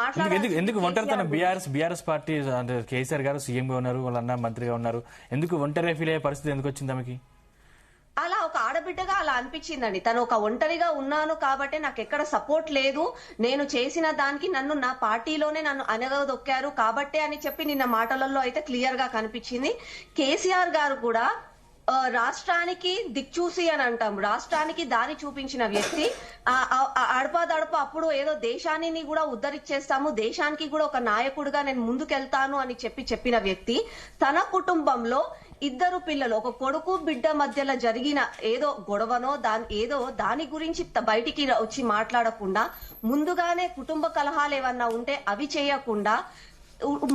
ఎందుకు ఒంటరితనం? బీఆర్ఎస్ పార్టీ అంటే కేసీఆర్ గారు సీఎంగా ఉన్నారు, వాళ్ళ అన్న మంత్రిగా ఉన్నారు, ఎందుకు ఒంటరి ఫీల్ అయ్యే పరిస్థితి ఎందుకు వచ్చింది ఆమెకి? అలా ఒక ఆడబిడ్డగా అలా అనిపించిందండి. తను ఒక ఒంటరిగా ఉన్నాను కాబట్టి నాకు ఎక్కడ సపోర్ట్ లేదు, నేను చేసిన దానికి నన్ను నా పార్టీలోనే నన్ను అనగదొక్కారు కాబట్టే అని చెప్పి నిన్న మాటలలో అయితే క్లియర్ గా కనిపించింది. కేసీఆర్ గారు కూడా రాష్ట్రానికి దిక్చూసి అని అంటాం, రాష్ట్రానికి దారి చూపించిన వ్యక్తి. అడపదడప అప్పుడు ఏదో దేశాన్ని కూడా ఉద్ధరించేస్తాము, దేశానికి కూడా ఒక నాయకుడిగా నేను ముందుకెళ్తాను అని చెప్పిన వ్యక్తి తన కుటుంబంలో 2 పిల్లలు, ఒక కొడుకు బిడ్డ మధ్యలో జరిగిన ఏదో గొడవనో దాని గురించి బయటికి వచ్చి మాట్లాడకుండా ముందుగానే కుటుంబ కలహాలు ఏమన్నా ఉంటే అవి చేయకుండా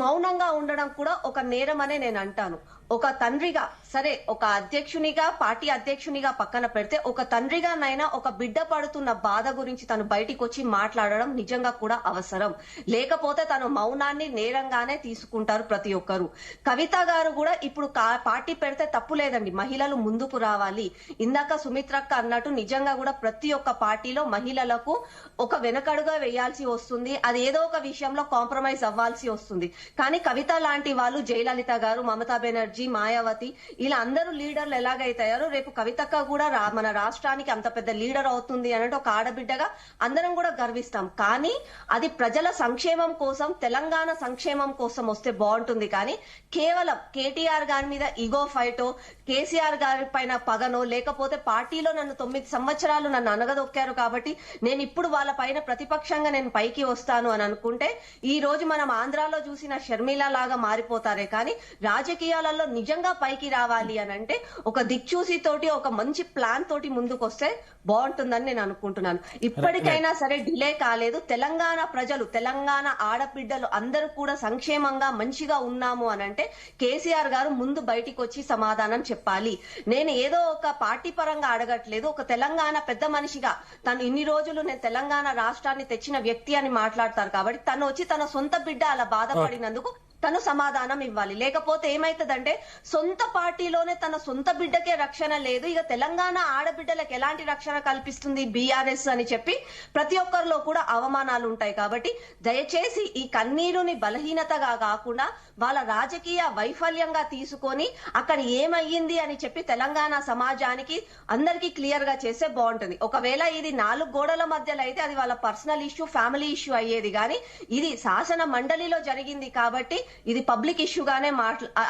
మౌనంగా ఉండడం కూడా ఒక నేరం అనే నేను అంటాను. ఒక తండ్రిగా సరే, ఒక అధ్యక్షునిగా పార్టీ అధ్యక్షునిగా పక్కన పెడితే ఒక తండ్రిగానైనా ఒక బిడ్డ పడుతున్న బాధ గురించి తను బయటికి వచ్చి మాట్లాడడం నిజంగా కూడా అవసరం. లేకపోతే తను మౌనాన్ని నేరంగానే తీసుకుంటారు ప్రతి ఒక్కరు. కవిత గారు కూడా ఇప్పుడు పార్టీ పెడితే తప్పు లేదండి, మహిళలు ముందుకు రావాలి. ఇందాక సుమిత్రక్క అన్నట్టు నిజంగా కూడా ప్రతి ఒక్క పార్టీలో మహిళలకు ఒక వెనకడుగా వేయాల్సి వస్తుంది, అది ఏదో ఒక విషయంలో కాంప్రమైజ్ అవ్వాల్సి వస్తుంది. కానీ కవిత లాంటి వాళ్ళు, జయలలిత గారు, మమతా బెనర్జీ, మాయావతి, ఇలా అందరూ లీడర్లు ఎలాగైతారో రేపు కవితక్క కూడా మన రాష్ట్రానికి అంత పెద్ద లీడర్ అవుతుంది అన్నట్టు ఒక ఆడబిడ్డగా అందరం కూడా గర్విస్తాం. కానీ అది ప్రజల సంక్షేమం కోసం, తెలంగాణ సంక్షేమం కోసం వస్తే బాగుంటుంది. కానీ కేవలం కేటీఆర్ గారి మీద ఈగో ఫైటో, కేసీఆర్ గారి పైన పగనో, లేకపోతే పార్టీలో నన్ను 9 సంవత్సరాలు నన్ను అనగదొక్కారు కాబట్టి నేను ఇప్పుడు వాళ్ళ పైన ప్రతిపక్షంగా నేను పైకి వస్తాను అని అనుకుంటే ఈ రోజు మనం ఆంధ్రాలో చూసిన షర్మిల లాగా మారిపోతారే. కానీ రాజకీయాలలో నిజంగా పైకి రావాలి అని అంటే ఒక దిక్చూసి తోటి, ఒక మంచి ప్లాన్ తోటి ముందుకు వస్తే బాగుంటుందని నేను అనుకుంటున్నాను. ఇప్పటికైనా సరే డిలే కాలేదు. తెలంగాణ ప్రజలు, తెలంగాణ ఆడబిడ్డలు అందరూ కూడా సంక్షేమంగా మంచిగా ఉన్నాము అని అంటే కేసీఆర్ గారు ముందు బయటికి వచ్చి సమాధానం చెప్పాలి. నేను ఏదో ఒక పార్టీ పరంగా అడగట్లేదు, ఒక తెలంగాణ పెద్ద మనిషిగా తను ఇన్ని రోజులు నేను తెలంగాణ రాష్ట్రాన్ని తెచ్చిన వ్యక్తి అని మాట్లాడతారు కాబట్టి తను వచ్చి తన సొంత బిడ్డ అలా బాధపడినందుకు తను సమాధానం ఇవ్వాలి. లేకపోతే ఏమైతుందంటే సొంత పార్టీలోనే తన సొంత బిడ్డకే రక్షణ లేదు, ఇక తెలంగాణ ఆడబిడ్డలకు ఎలాంటి రక్షణ కల్పిస్తుంది బీఆర్ఎస్ అని చెప్పి ప్రతి ఒక్కరిలో కూడా అవమానాలు ఉంటాయి. కాబట్టి దయచేసి ఈ కన్నీరుని బలహీనతగా కాకుండా వాళ్ళ రాజకీయ వైఫల్యంగా తీసుకొని అక్కడ ఏమయ్యింది అని చెప్పి తెలంగాణ సమాజానికి అందరికీ క్లియర్ గా చేస్తే బాగుంటుంది. ఒకవేళ ఇది 4 గోడల మధ్యలో అయితే అది వాళ్ళ పర్సనల్ ఇష్యూ, ఫ్యామిలీ ఇష్యూ అయ్యేది. కానీ ఇది శాసన మండలిలో జరిగింది కాబట్టి ఇది పబ్లిక్ ఇష్యూగానే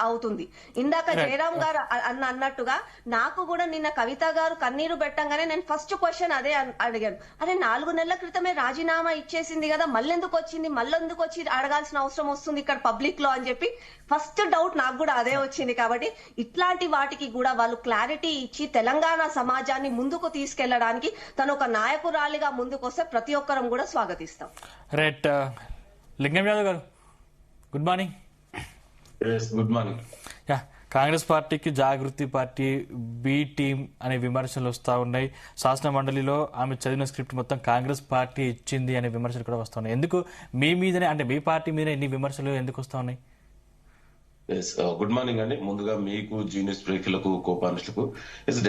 అవుతుంది. ఇందాక జయరాం గారు అన్నట్టుగా నాకు కూడా నిన్న కవిత గారు కన్నీరు పెట్టంగానే నేను ఫస్ట్ క్వశ్చన్ అదే అడిగాను, అరే 4 నెలల క్రితమే రాజీనామా ఇచ్చేసింది కదా, మళ్ళెందుకు వచ్చింది, మళ్ళెందుకు వచ్చి అడగాల్సిన అవసరం వస్తుంది ఇక్కడ పబ్లిక్ లో అని చెప్పి ఫస్ట్ డౌట్ నాకు కూడా అదే వచ్చింది. కాబట్టి ఇట్లాంటి వాటికి కూడా వాళ్ళు క్లారిటీ ఇచ్చి తెలంగాణ సమాజాన్ని ముందుకు తీసుకెళ్లడానికి తను ఒక నాయకురాలిగా ముందుకు వస్తే ప్రతి ఒక్కరం కూడా స్వాగతిస్తాం. రైట్, లింగం యాదవ్ గారు good morning. Good morning. Congress పార్టీకి జాగృతి పార్టీ బి టీం అనే విమర్శలు వస్తూ ఉన్నాయి. శాసన మండలిలో ఆమె చదివిన స్క్రిప్ట్ మొత్తం కాంగ్రెస్ పార్టీ ఇచ్చింది అనే విమర్శలు కూడా వస్తూ ఉన్నాయి. ఎందుకు మీ మీదనే, అంటే మీ పార్టీ మీద ఇన్ని విమర్శలు ఎందుకు వస్తూ ఉన్నాయి? గుడ్ మార్నింగ్ అండి. ముందుగా మీకు, జీనియస్ ప్రేక్షకులకు, కోపానుషులకు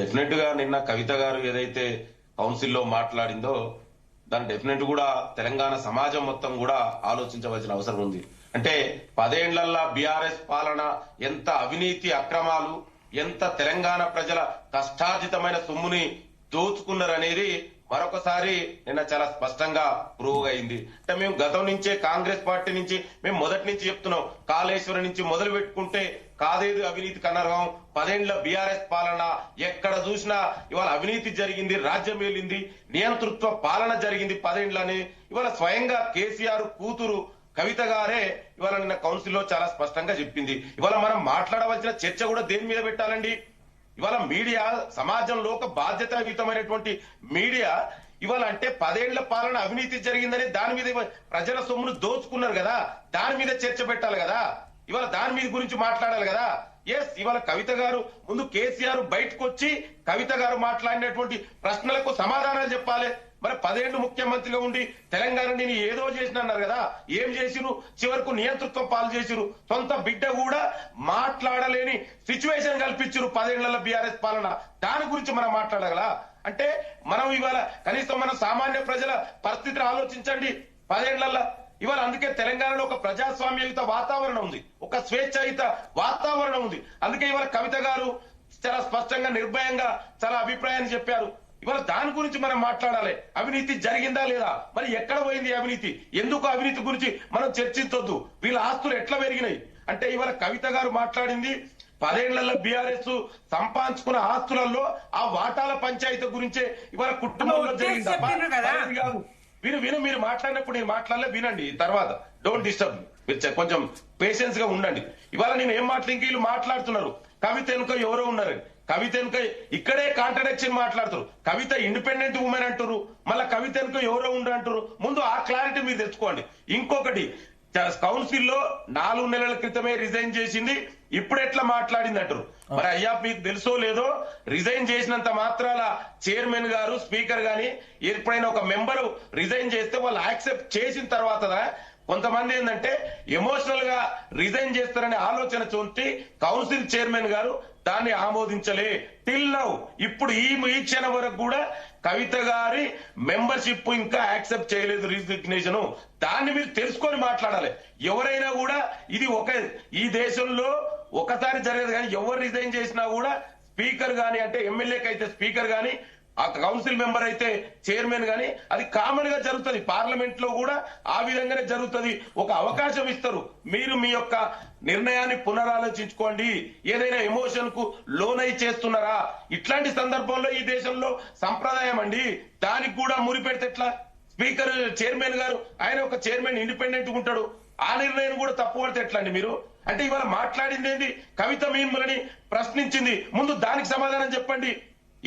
డెఫినెట్ గా నిన్న కవిత గారు ఏదైతే కౌన్సిల్లో మాట్లాడిందో దాని డెఫినెట్ కూడా తెలంగాణ సమాజం మొత్తం కూడా ఆలోచించవలసిన అవసరం ఉంది. అంటే 10 ఏళ్లల్లా బీఆర్ఎస్ పాలన ఎంత అవినీతి అక్రమాలు, ఎంత తెలంగాణ ప్రజల కష్టార్జితమైన సొమ్ముని దోచుకున్నారనేది మరొకసారి నిన్న చాలా స్పష్టంగా ప్రూవ్ అయింది. అంటే మేము గతం నుంచే కాంగ్రెస్ పార్టీ నుంచి మేము మొదటి నుంచి చెప్తున్నాం, కాళేశ్వరం నుంచి మొదలు పెట్టుకుంటే కాదేదు అవినీతి కనర్హం, 10 ఏళ్ల బీఆర్ఎస్ పాలన ఎక్కడ చూసినా ఇవాళ అవినీతి జరిగింది, రాజ్యం వెళ్ళింది, నియంతృత్వ పాలన జరిగింది 10 ఏళ్లని ఇవాళ స్వయంగా కేసీఆర్ కూతురు కవిత గారే ఇవాళ నిన్న కౌన్సిల్లో చాలా స్పష్టంగా చెప్పింది. ఇవాళ మనం మాట్లాడవలసిన చర్చ కూడా దేని మీద పెట్టాలండి? ఇవాళ మీడియా సమాజంలో ఒక బాధ్యతాయుతమైనటువంటి మీడియా ఇవాళ అంటే 10 ఏళ్ల పాలన అవినీతి జరిగిందని దాని మీద ప్రజల సొమ్మును దోచుకున్నారు కదా, దాని మీద చర్చ పెట్టాలి కదా, ఇవాళ దాని మీద గురించి మాట్లాడాలి కదా. ఎస్, ఇవాళ కవిత గారు ముందు కేసీఆర్ బయటకు వచ్చి కవిత గారు మాట్లాడినటువంటి ప్రశ్నలకు సమాధానాలు చెప్పాలి. మరి 10 ఏళ్లు ముఖ్యమంత్రిగా ఉండి తెలంగాణ నేను ఏదో చేసిన అన్నారు కదా, ఏం చేసిరు? చివరకు నియంతృత్వం పాలు చేసిరు. సొంత బిడ్డ కూడా మాట్లాడలేని సిచ్యువేషన్ కల్పించారు 10 ఏళ్ల బీఆర్ఎస్ పాలన. దాని గురించి మనం మాట్లాడగల అంటే మనం ఇవాళ కనీసం మన సామాన్య ప్రజల పరిస్థితిని ఆలోచించండి 10 ఏళ్లలో. ఇవాళ అందుకే తెలంగాణలో ఒక ప్రజాస్వామ్యయుత వాతావరణం ఉంది, ఒక స్వేచ్ఛాయుత వాతావరణం ఉంది. అందుకే ఇవాళ కవిత గారు చాలా స్పష్టంగా నిర్భయంగా చాలా అభిప్రాయాన్ని చెప్పారు. ఇవాళ దాని గురించి మనం మాట్లాడాలి. అవినీతి జరిగిందా లేదా, మరి ఎక్కడ పోయింది అవినీతి, ఎందుకు అవినీతి గురించి మనం చర్చించొద్దు, వీళ్ళ ఆస్తులు ఎట్లా పెరిగినాయి అంటే ఇవాళ కవిత గారు మాట్లాడింది 10 ఏళ్లలో బీఆర్ఎస్ సంపాదించుకున్న ఆస్తులలో ఆ వాటాల పంచాయతీ గురించే ఇవాళ కుటుంబంలో జరిగింది కాదు. మీరు మాట్లాడినప్పుడు నేను మాట్లాడలే, వినండి తర్వాత, డోంట్ డిస్టర్బ్. మీరు కొంచెం పేషెన్స్ గా ఉండండి. ఇవాళ నేను ఏం ఇంక వీళ్ళు మాట్లాడుతున్నారు కవిత వెనుక ఎవరో ఉన్నారు, కవిత వెనుక ఇక్కడే కాంట్రడిక్షన్ మాట్లాడుతారు. కవిత ఇండిపెండెంట్ ఉమెన్ అంటారు, మళ్ళీ కవిత వెనుక ఎవరో ఉండ అంటారు. ముందు ఆ క్లారిటీ మీరు తెచ్చుకోండి. ఇంకొకటి, కౌన్సిల్లో 4 నెలల క్రితమే రిజైన్ చేసింది, ఇప్పుడు ఎట్లా మాట్లాడింది అంటారు. మరి అయ్యా మీకు తెలుసో లేదో, రిజైన్ చేసినంత మాత్రాల చైర్మన్ గారు స్పీకర్ గాని ఎప్పుడైనా ఒక మెంబరు రిజైన్ చేస్తే వాళ్ళు యాక్సెప్ట్ చేసిన తర్వాత కొంతమంది ఏంటంటే ఎమోషనల్ గా రిజైన్ చేస్తారనే ఆలోచన చూసి కౌన్సిల్ చైర్మన్ గారు దాన్ని ఆమోదించలే టిల్ నౌ. ఇప్పుడు ఈ క్షణం వరకు కూడా కవిత గారి మెంబర్షిప్ ఇంకా యాక్సెప్ట్ చేయలేదు రిజిగ్నేషన్. దాన్ని మీరు తెలుసుకొని మాట్లాడాలి. ఎవరైనా కూడా ఇది ఈ దేశంలో ఒకసారి జరగదు, కానీ ఎవరు రిజైన్ చేసినా కూడా స్పీకర్ గాని, అంటే ఎమ్మెల్యేకి అయితే స్పీకర్ గాని, ఆ కౌన్సిల్ మెంబర్ అయితే చైర్మన్ గాని, అది కామన్ గా జరుగుతుంది. పార్లమెంట్ లో కూడా ఆ విధంగానే జరుగుతుంది. ఒక అవకాశం ఇస్తారు, మీరు మీ యొక్క నిర్ణయాన్ని పునరాలోచించుకోండి. ఏదైనా ఎమోషన్ కు లోనై చేస్తున్నారా? ఇట్లాంటి సందర్భంలో ఈ దేశంలో సంప్రదాయం అండి. దానికి కూడా మురి పెడితే ఎట్లా? స్పీకర్ చైర్మన్ గారు ఆయన ఒక చైర్మన్ ఇండిపెండెంట్ ఉంటాడు, ఆ నిర్ణయం కూడా తప్పు పడితే ఎట్లా అండి మీరు? అంటే ఇవాళ మాట్లాడింది ఏంది? కవిత మిమ్మల్ని ప్రశ్నించింది, ముందు దానికి సమాధానం చెప్పండి.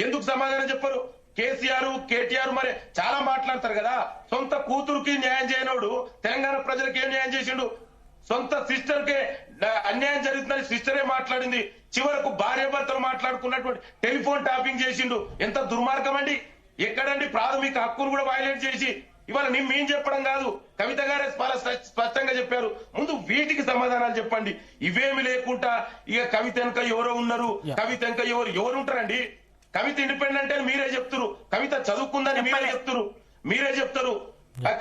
ఎందుకు సమాధానం చెప్పరు? కేసీఆర్ కేటీఆర్ మరి చాలా మాట్లాడతారు కదా. సొంత కూతురుకి న్యాయం చేయనోడు తెలంగాణ ప్రజలకు ఏం న్యాయం చేసిండు? సొంత సిస్టర్ కే అన్యాయం జరుగుతుందని సిస్టరే మాట్లాడింది. చివరకు భార్య భర్తలు మాట్లాడుకున్నటువంటి టెలిఫోన్ టాపింగ్ చేసిండు. ఎంత దుర్మార్గం అండి! ఎక్కడండి ప్రాథమిక హక్కును కూడా వైలేట్ చేసి ఇవాళ మేము చెప్పడం కాదు, కవిత గారే స్పష్టంగా చెప్పారు. ముందు వీటికి సమాధానాలు చెప్పండి. ఇవేమి లేకుండా ఇక కవిత వెనుక ఎవరో ఉన్నారు, కవిత వెనుక ఎవరు ఉంటారండి? కవిత ఇండిపెండెంట్ అని మీరే చెప్తారు, కవిత చదువుకుందని మీరే చెప్తారు.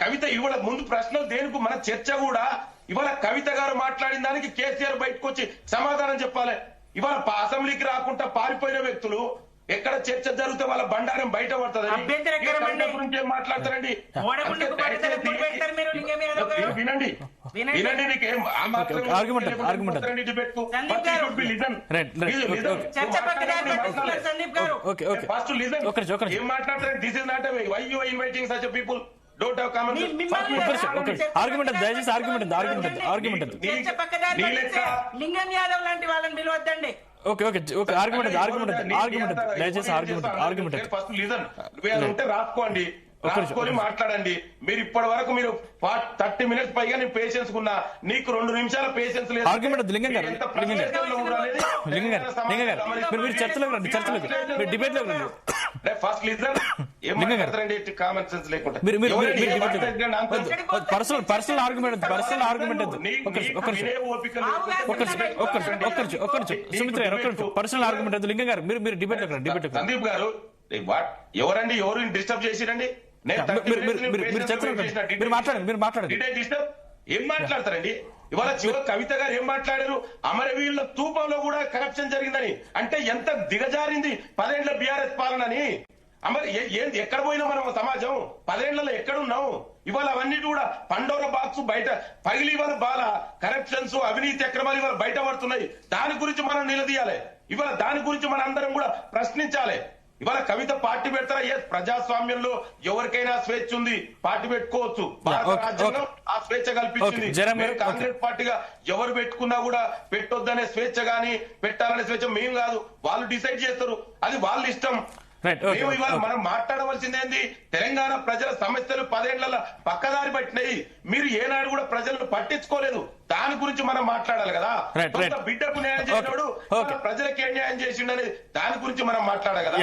కవిత ఇవాళ ముందు ప్రశ్నలు దేనికి? మన చర్చ కూడా ఇవాళ కవిత గారు మాట్లాడిన దానికి కేసీఆర్ బయటకు వచ్చి సమాధానం చెప్పాలి. ఇవాళ అసెంబ్లీకి రాకుండా పారిపోయిన వ్యక్తులు ఎక్కడ చర్చ జరిగితే వాళ్ళ బండారం బయట పడుతుంది గురించి ఏం మాట్లాడతారండి? వినండి నీకేం ఏం మాట్లాడతారు? This is not why you inviting such people. Don't have comment. Argument దయచేసి ఆర్గ్యుమెంట్ లింగం యాదవ్ లాంటి వాళ్ళని పిలవద్దండి. ఓకే దయచేసి ఆర్గ్యుమెంట్ ఫస్ట్ లిజన్ ఉంటే రాసుకోండి, రాసుకొని మాట్లాడండి. మీరు ఇప్పటి వరకు మీరు 30 మినిట్స్ పైగా నేను పేషెన్స్ ఉన్నా, నీకు 2 నిమిషాల పేషెన్స్ లేదు. ఆర్గ్యుమెంట్ లింగం గారు మీరు చర్చలోకి రండి, మీరు డిబేట్ లోకి రండి. First listen. ఏం మాట్లాడతారండి కామన్ సెన్స్ లేకుండా? పర్సనల్ ఆర్గ్యుమెంట్ సుమిత్ర గారు, పర్సనల్ ఆర్గ్యుమెంట్ లింగం గారు, మీరు డిబేట్ లోకి రండి. సందీప్ గారు ఎవరండి? ఎవరు డిస్టర్బ్ చేసిరండి? మీరు మాట్లాడండి. ఏం మాట్లాడతారండి? ఇవాళ చివరి కవిత గారు ఏం మాట్లాడారు? అమరవీరుల స్తూపంలో కూడా కరప్షన్ జరిగిందని. అంటే ఎంత దిగజారింది 10 ఏళ్ల బీఆర్ఎస్ పాలనని. మరి ఎక్కడ పోయినా మనం సమాజం 10 ఏళ్లలో ఎక్కడున్నాం? ఇవాళ అవన్నీ కూడా పండోర బాక్స్ బయట పగిలి ఇవాళ బాల కరప్షన్స్ అవినీతి అక్రమాలు ఇవాళ బయట పడుతున్నాయి. దాని గురించి మనం నిలదీయాలి. ఇవాళ దాని గురించి మన అందరం కూడా ప్రశ్నించాలి. ఇవాళ కవిత పార్టీ పెడతారా? ప్రజాస్వామ్యంలో ఎవరికైనా స్వేచ్ఛ ఉంది, పార్టీ పెట్టుకోవచ్చు. భారత రాజ్యాంగం ఆ స్వేచ్ఛ కల్పించింది. కాంగ్రెస్ పార్టీగా ఎవరు పెట్టుకున్నా కూడా పెట్టొద్దనే స్వేచ్ఛ గాని పెట్టాలనే స్వేచ్ఛ మేము కాదు, వాళ్ళు డిసైడ్ చేస్తారు. అది వాళ్ళ ఇష్టం. మేము ఇవాళ మనం మాట్లాడవలసింది ఏంది? తెలంగాణ ప్రజల సమస్యలు 10 ఏళ్లలో పక్కదారి పట్టినాయి. మీరు ఏనాడు కూడా ప్రజలను పట్టించుకోలేదు. దాని గురించి మనం మాట్లాడాలి కదా. బిడ్డకు న్యాయం చేసినాడు, ప్రజలకు ఏం న్యాయం చేసిండని దాని గురించి మనం మాట్లాడాలి కదా.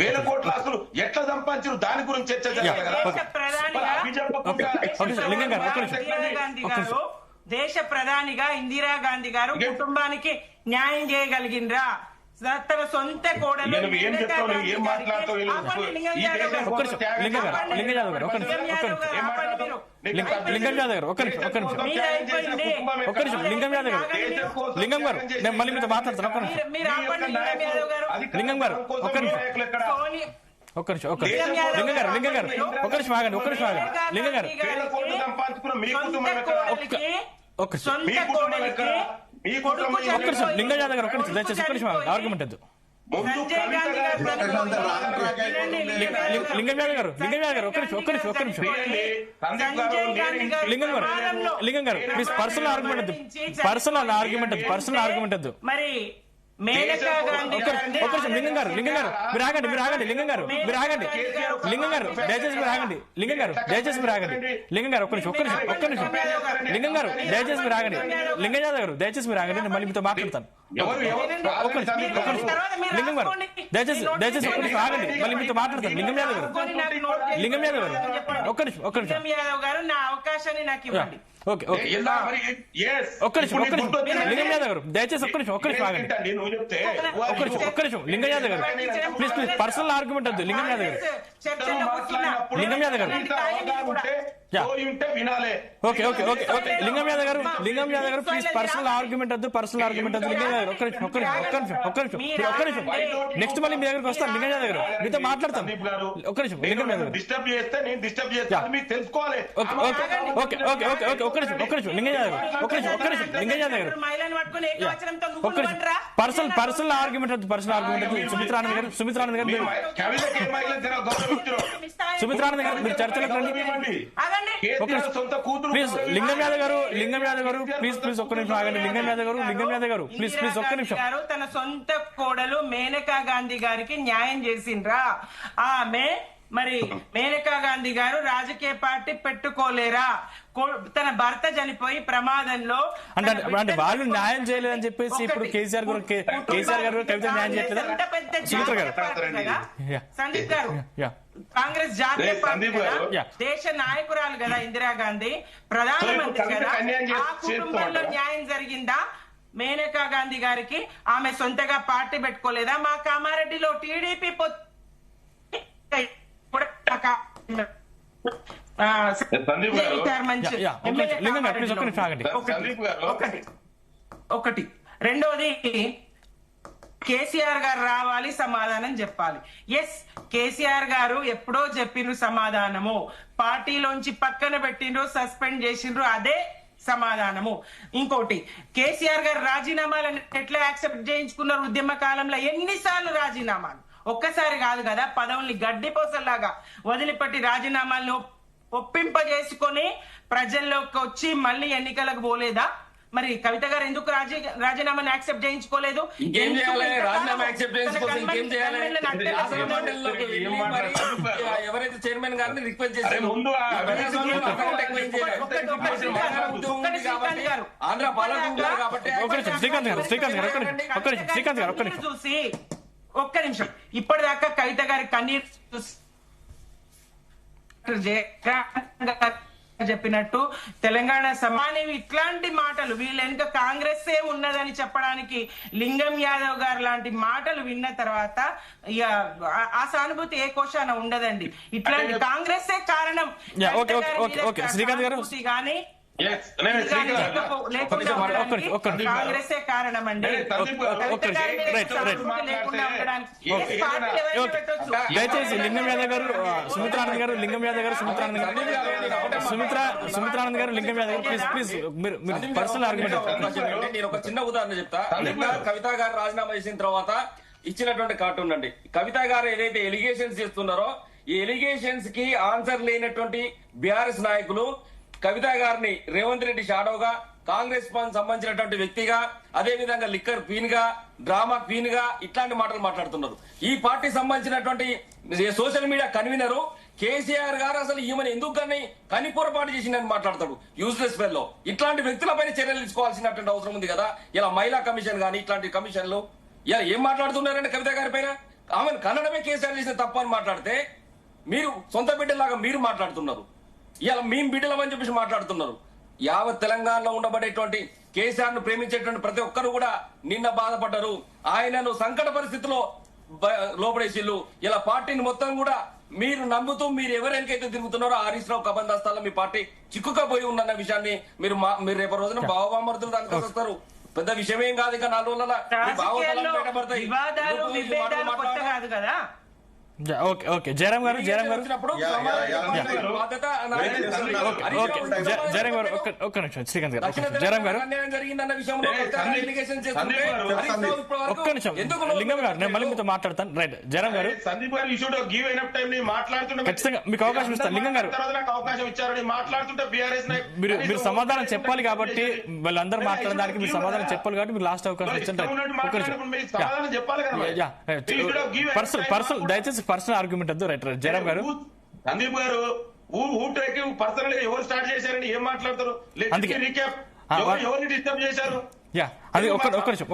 వేల కోట్ల అసలు ఎట్లా సంపాదించారు దాని గురించి చర్చ జరగాలి కదా. దేశ ప్రధానిగా ఇందిరాగాంధీ గారు కుటుంబానికి న్యాయం చేయగలిగినరా? తన సొంత కోడలు ఏం చెప్తావు? ఏం మాట్లాడతావు? లింగం యాదవ్ గారు ఒక్క నిమిషం లింగం యాదవ్ గారు నేను మళ్ళీ మీతో మాట్లాడతాను. లింగం గారు ఒక్క నిమిషం లింగం గారు ఒక్క నిమిషం ఆగండి. లింగం గారు లింగం యాదవ్ గారు ఒక్క నిమిషం దయచేసి ఒక్క నిమిషం ఆర్గ్యుమెంట్ వద్దు. లింగం యాదవ్ గారు ఒక్క నిమిషం లింగం గారు ప్లీజ్ పర్సనల్ ఆర్గ్యుమెంట్ వద్దు. మరి మేనకా గాంధీ ఒక్క నిమిషం లింగం గారు మీరు ఆగండి. లింగం గారు దయచేసి మీరు ఆగండి. లింగం గారు ఒక్క నిమిషం లింగం గారు దయచేసి మీరు ఆగండి. లింగం యాదవ్ గారు దయచేసి మీరు ఆగండి, నేను మళ్ళీ మీతో మాట్లాడతాను. లింగం గారు దయచేసి ఒక్క నిమిషం ఆగండి, మళ్ళీ మీతో మాట్లాడతాను. లింగం యాదవ్ గారు ఒక్క నిమిషం గారు నా అవకాశాన్ని నాకు ఇవ్వండి. లింగం యాదవ్ గారు దయచేసి ఒక్క నిమిషం ఆగండి. ఒక్క నిమిషం లింగం యాదవ్ గారు ప్లీజ్ పర్సనల్ ఆర్గ్యుమెంట్ వద్దు. లింగం యాదవ్ గారు లింగం యాదవ్ గారు లింగం యాదవ్ గారు ప్లీజ్ పర్సనల్ ఆర్గ్యుమెంట్ వద్దు. లింగం యాదవ్ గారు ఒక్క నిమిషం నెక్స్ట్ మళ్ళీ మీ దగ్గరకు వస్తాను. లింగం యాదవ్ గారు మీతో మాట్లాడతాను. ఒక్క నిమిషం లింగం యాదవ్ గారు డిస్టర్బ్ చేస్తే నేను డిస్టర్బ్ చేస్తాను మీకు తెలుసుకోవాలి. ఒక్క నిమిషం లింగం యాదవ్ గారు పర్సనల్ ఆర్గ్యుమెంట్ వద్దు. సుమిత్రానంద్ గారు మీరు చర్చలకు రండి. ప్లీజ్ లింగం యాదవ్ గారు ప్లీజ్ ఒక్క నిమిషం ఆగండి. లింగం యాదవ్ గారు ప్లీజ్ ఒక్క నిమిషం. తన సొంత కోడలు మేనకా గాంధీ గారికి న్యాయం చేసిండ్రా? ఆమె మరి మేనకా గాంధీ గారు రాజకీయ పార్టీ పెట్టుకోలేరా? తన భర్త చనిపోయి ప్రమాదంలో అంటే వాళ్ళు న్యాయం చేయలేదని చెప్పేసి ఇప్పుడు కేసీఆర్ గారు కవిత న్యాయం చేయట్లేదా? సందీప్ గారు కాంగ్రెస్ జాతీయ పార్టీ కదా, దేశ నాయకురాలు కదా ఇందిరాగాంధీ, ప్రధానమంత్రి కదా. ఆ కుటుంబంలో న్యాయం జరిగిందా? మేనకా గాంధీ గారికి ఆమె సొంతగా పార్టీ పెట్టుకోలేదా? మా కామారెడ్డిలో టీడీపీ ఒకటి. రెండోది కేసీఆర్ గారు రావాలి, సమాధానం చెప్పాలి. ఎస్, కేసీఆర్ గారు ఎప్పుడో చెప్పిన సమాధానము, పార్టీలోంచి పక్కన పెట్టిండ్రు, సస్పెండ్ చేసిండ్రు, అదే సమాధానము. ఇంకోటి, కేసీఆర్ గారు రాజీనామాలను ఎట్లా యాక్సెప్ట్ చేయించుకున్నారు? ఉద్యమ కాలంలో ఎన్నిసార్లు రాజీనామాలు? ఒక్కసారి కాదు కదా, పదవుల్ని గడ్డిపోసల్లాగా వదిలిపెట్టి రాజీనామాలను ఒప్పింపజేసుకొని ప్రజల్లోకి వచ్చి మళ్ళీ ఎన్నికలకు పోలేదా? మరి కవిత గారు ఎందుకు రాజీనామాను యాక్సెప్ట్ చేయించుకోలేదు? ఎవరైతే చైర్మన్ గారిని రిక్వెస్ట్ చేశారు చూసి ఒక్క నిమిషం, ఇప్పటిదాకా కవిత గారి కన్నీరు చెప్పినట్టు తెలంగాణ సమానం ఇట్లాంటి మాటలు వీళ్ళ వెనుక కాంగ్రెస్ ఏ ఉన్నదని చెప్పడానికి లింగం యాదవ్ గారు లాంటి మాటలు విన్న తర్వాత ఇక ఆ సానుభూతి ఏ కోశాన ఉండదండి. ఇట్లాంటి కాంగ్రెస్ ఏ కారణం. శ్రీకాంత్ గారు కానీ Yes. నేను శ్రీకాంత్ లేకుండా ఉండడానికి ఒక్క నిమిషం. కాంగ్రెసే కారణం అండి. సందీప్ గారు, కవిత గారి మీద రైట్, సానుభూతి లేకుండా ఉండడానికి ఏ పార్టీలు ఎవరైనా పెట్టొచ్చు. దయచేసి లింగం యాదవ్ గారు, సుమిత్రానంద్ గారు, లింగం యాదవ్ గారు, సుమిత్రానంద్ గారు, సుమిత్రానంద్ గారు, లింగం యాదవ్ గారు, ప్లీజ్ మీరు పర్సనల్ ఆర్గ్యుమెంట్. నేను ఒక చిన్న ఉదాహరణ చెప్తా. నిన్న కవిత గారు రాజీనామా చేసిన తర్వాత ఇచ్చినటువంటి కార్టూన్ అండి. కవిత గారు ఏదైతే ఎలిగేషన్స్ చేస్తున్నారో ఈ ఎలిగేషన్స్ కి ఆన్సర్ లేనటువంటి బీఆర్ఎస్ నాయకులు కవిత గారిని రేవంత్ రెడ్డి షాడోగా, కాంగ్రెస్ సంబంధించినటువంటి వ్యక్తిగా, అదే విధంగా లిక్కర్ క్వీన్ గా, డ్రామా క్వీన్ గా ఇట్లాంటి మాటలు మాట్లాడుతున్నారు. ఈ పార్టీ సంబంధించినటువంటి సోషల్ మీడియా కన్వీనరు కేసీఆర్ గారు అసలు ఈమెను ఎందుకు కానీ కనిపొరపాటు చేసిందని మాట్లాడతాడు. Useless fellow. ఇట్లాంటి వ్యక్తులపైన చర్యలు తీసుకోవాల్సినటువంటి అవసరం ఉంది కదా. ఇలా మహిళా కమిషన్ గానీ ఇట్లాంటి కమిషన్లు ఇలా ఏం మాట్లాడుతున్నారంటే కవిత గారి పైన ఆమెను కన్నడమే కేసీఆర్ చేసిన తప్పు అని మాట్లాడితే మీరు సొంత బిడ్డలాగా మీరు మాట్లాడుతున్నారు. ఇలా మేము బిడ్డలమని చెప్పేసి మాట్లాడుతున్నారు. యావత్ తెలంగాణలో ఉండబడేటువంటి కేసీఆర్ ను ప్రేమించేటువంటి ప్రతి ఒక్కరు కూడా నిన్న బాధపడ్డారు. ఆయనను సంకట పరిస్థితిలో లోపడేసిల్లు. ఇలా పార్టీని మొత్తం కూడా మీరు నమ్ముతూ మీరు ఎవరెనికైతే తిరుగుతున్నారో హరీష్ రావు కబందాస్తాల్లో మీ పార్టీ చిక్కుకపోయి ఉందన్న విషయాన్ని మీరు రేపు రోజున బావబామర్దులు దానికి వస్తారు. పెద్ద విషయం ఏం కాదు. ఇంకా 4 రోజుల బయటపడతాయి. వివాదాలు విభేదాలు కొత్త కాదు కదా. ఓకే జయరాం గారు, జయరాం గారు, జయరాం గారు ఒక్క నిమిషం. శ్రీకాంత్ గారు, జయరాం గారు ఒక్క నిమిషం. లింగం గారు నేను మళ్ళీ మీతో మాట్లాడతాను. రైట్ జయరాం గారు, సందీప్ గారు, you should give enough time. నేను మాట్లాడుతుంటే ఖచ్చితంగా మీకు అవకాశం ఇస్తాను. లింగం గారు నాకు అవకాశం ఇచ్చారు. నేను మాట్లాడుతుంటే బీఆర్ఎస్ మీరు సమాధానం చెప్పాలి కాబట్టి వాళ్ళందరూ మాట్లాడడానికి మీరు సమాధానం చెప్పాలి కాబట్టి మీరు లాస్ట్ అవకాశం ఇచ్చండి. సమాధానం చెప్పాలి కదా. పర్సనల్ దయచేసి పర్సనల్ ఆర్గ్యుమెంట్ వద్దు. రైట్ జయరాం గారు, సందీప్ గారు ఊటకి పర్సనల్ ఎవరు స్టార్ట్ చేశారని ఏం మాట్లాడతారు? అందుకే. ఎవరిని డిస్టర్బ్ చేశారు? అది ఒక్క నిమిషం.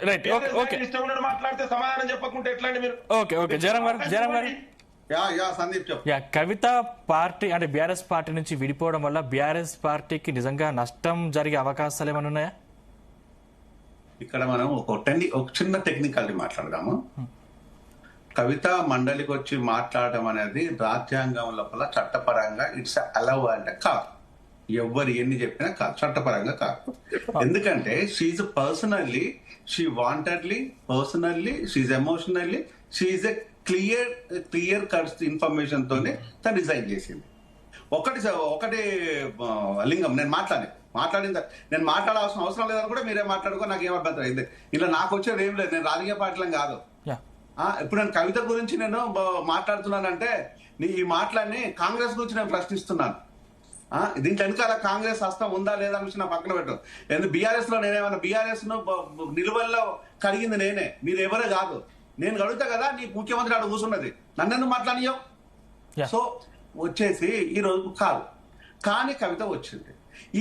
రైట్ ఓకే ఇష్టం ఉన్నట్టు మాట్లాడితే సమాధానం చెప్పకుంటే ఎట్లా అండి మీరు? ఓకే జయరాం గారు, సందీప్ కవిత పార్టీ అంటే బీఆర్ఎస్ పార్టీ నుంచి విడిపోవడం వల్ల బీఆర్ఎస్ పార్టీకి నిజంగా నష్టం జరిగే అవకాశాలు ఏమైనా ఉన్నాయా? ఇక్కడ మనం ఒక చిన్న టెక్నికాలిటీ మాట్లాడదాము. కవిత మండలికి వచ్చి మాట్లాడడం అనేది రాజ్యాంగం లోపల చట్టపరంగా ఇట్స్ అలవ్ అంటే కాదు. ఎవరు ఎన్ని చెప్పినా కాదు, చట్టపరంగా కాదు. ఎందుకంటే she personally, she wantedly, personally, she emotionally, she a clear cut information తోనే తను రిజైన్ చేసింది. ఒకటి లింగం నేను మాట్లాడింది నేను మాట్లాడాల్సిన అవసరం లేదని కూడా మీరే మాట్లాడుకో, నాకు ఏం అభ్యంతరం అయింది. ఇలా నాకు వచ్చేది ఏం లేదు. నేను రాజకీయ పార్టీలం కాదు. ఇప్పుడు నేను కవిత గురించి నేను మాట్లాడుతున్నానంటే ఈ మాటలన్నీ కాంగ్రెస్ గురించి నేను ప్రశ్నిస్తున్నాను. దీంట్లో వెనకాల కాంగ్రెస్ హస్తం ఉందా లేదా అని నా పక్కన పెట్టు. ఎందుకు బీఆర్ఎస్ లో నేనేమన్నా బీఆర్ఎస్ ను నిలువల్లో కడిగింది నేనే, మీరు ఎవరే కాదు. నేను కడుగుతా కదా, నీ ముఖ్యమంత్రి ఆడు కూర్చున్నది, నన్నెందుకు మాట్లాడియో. సో వచ్చేసి ఈ రోజు కాదు, కానీ కవిత వచ్చింది.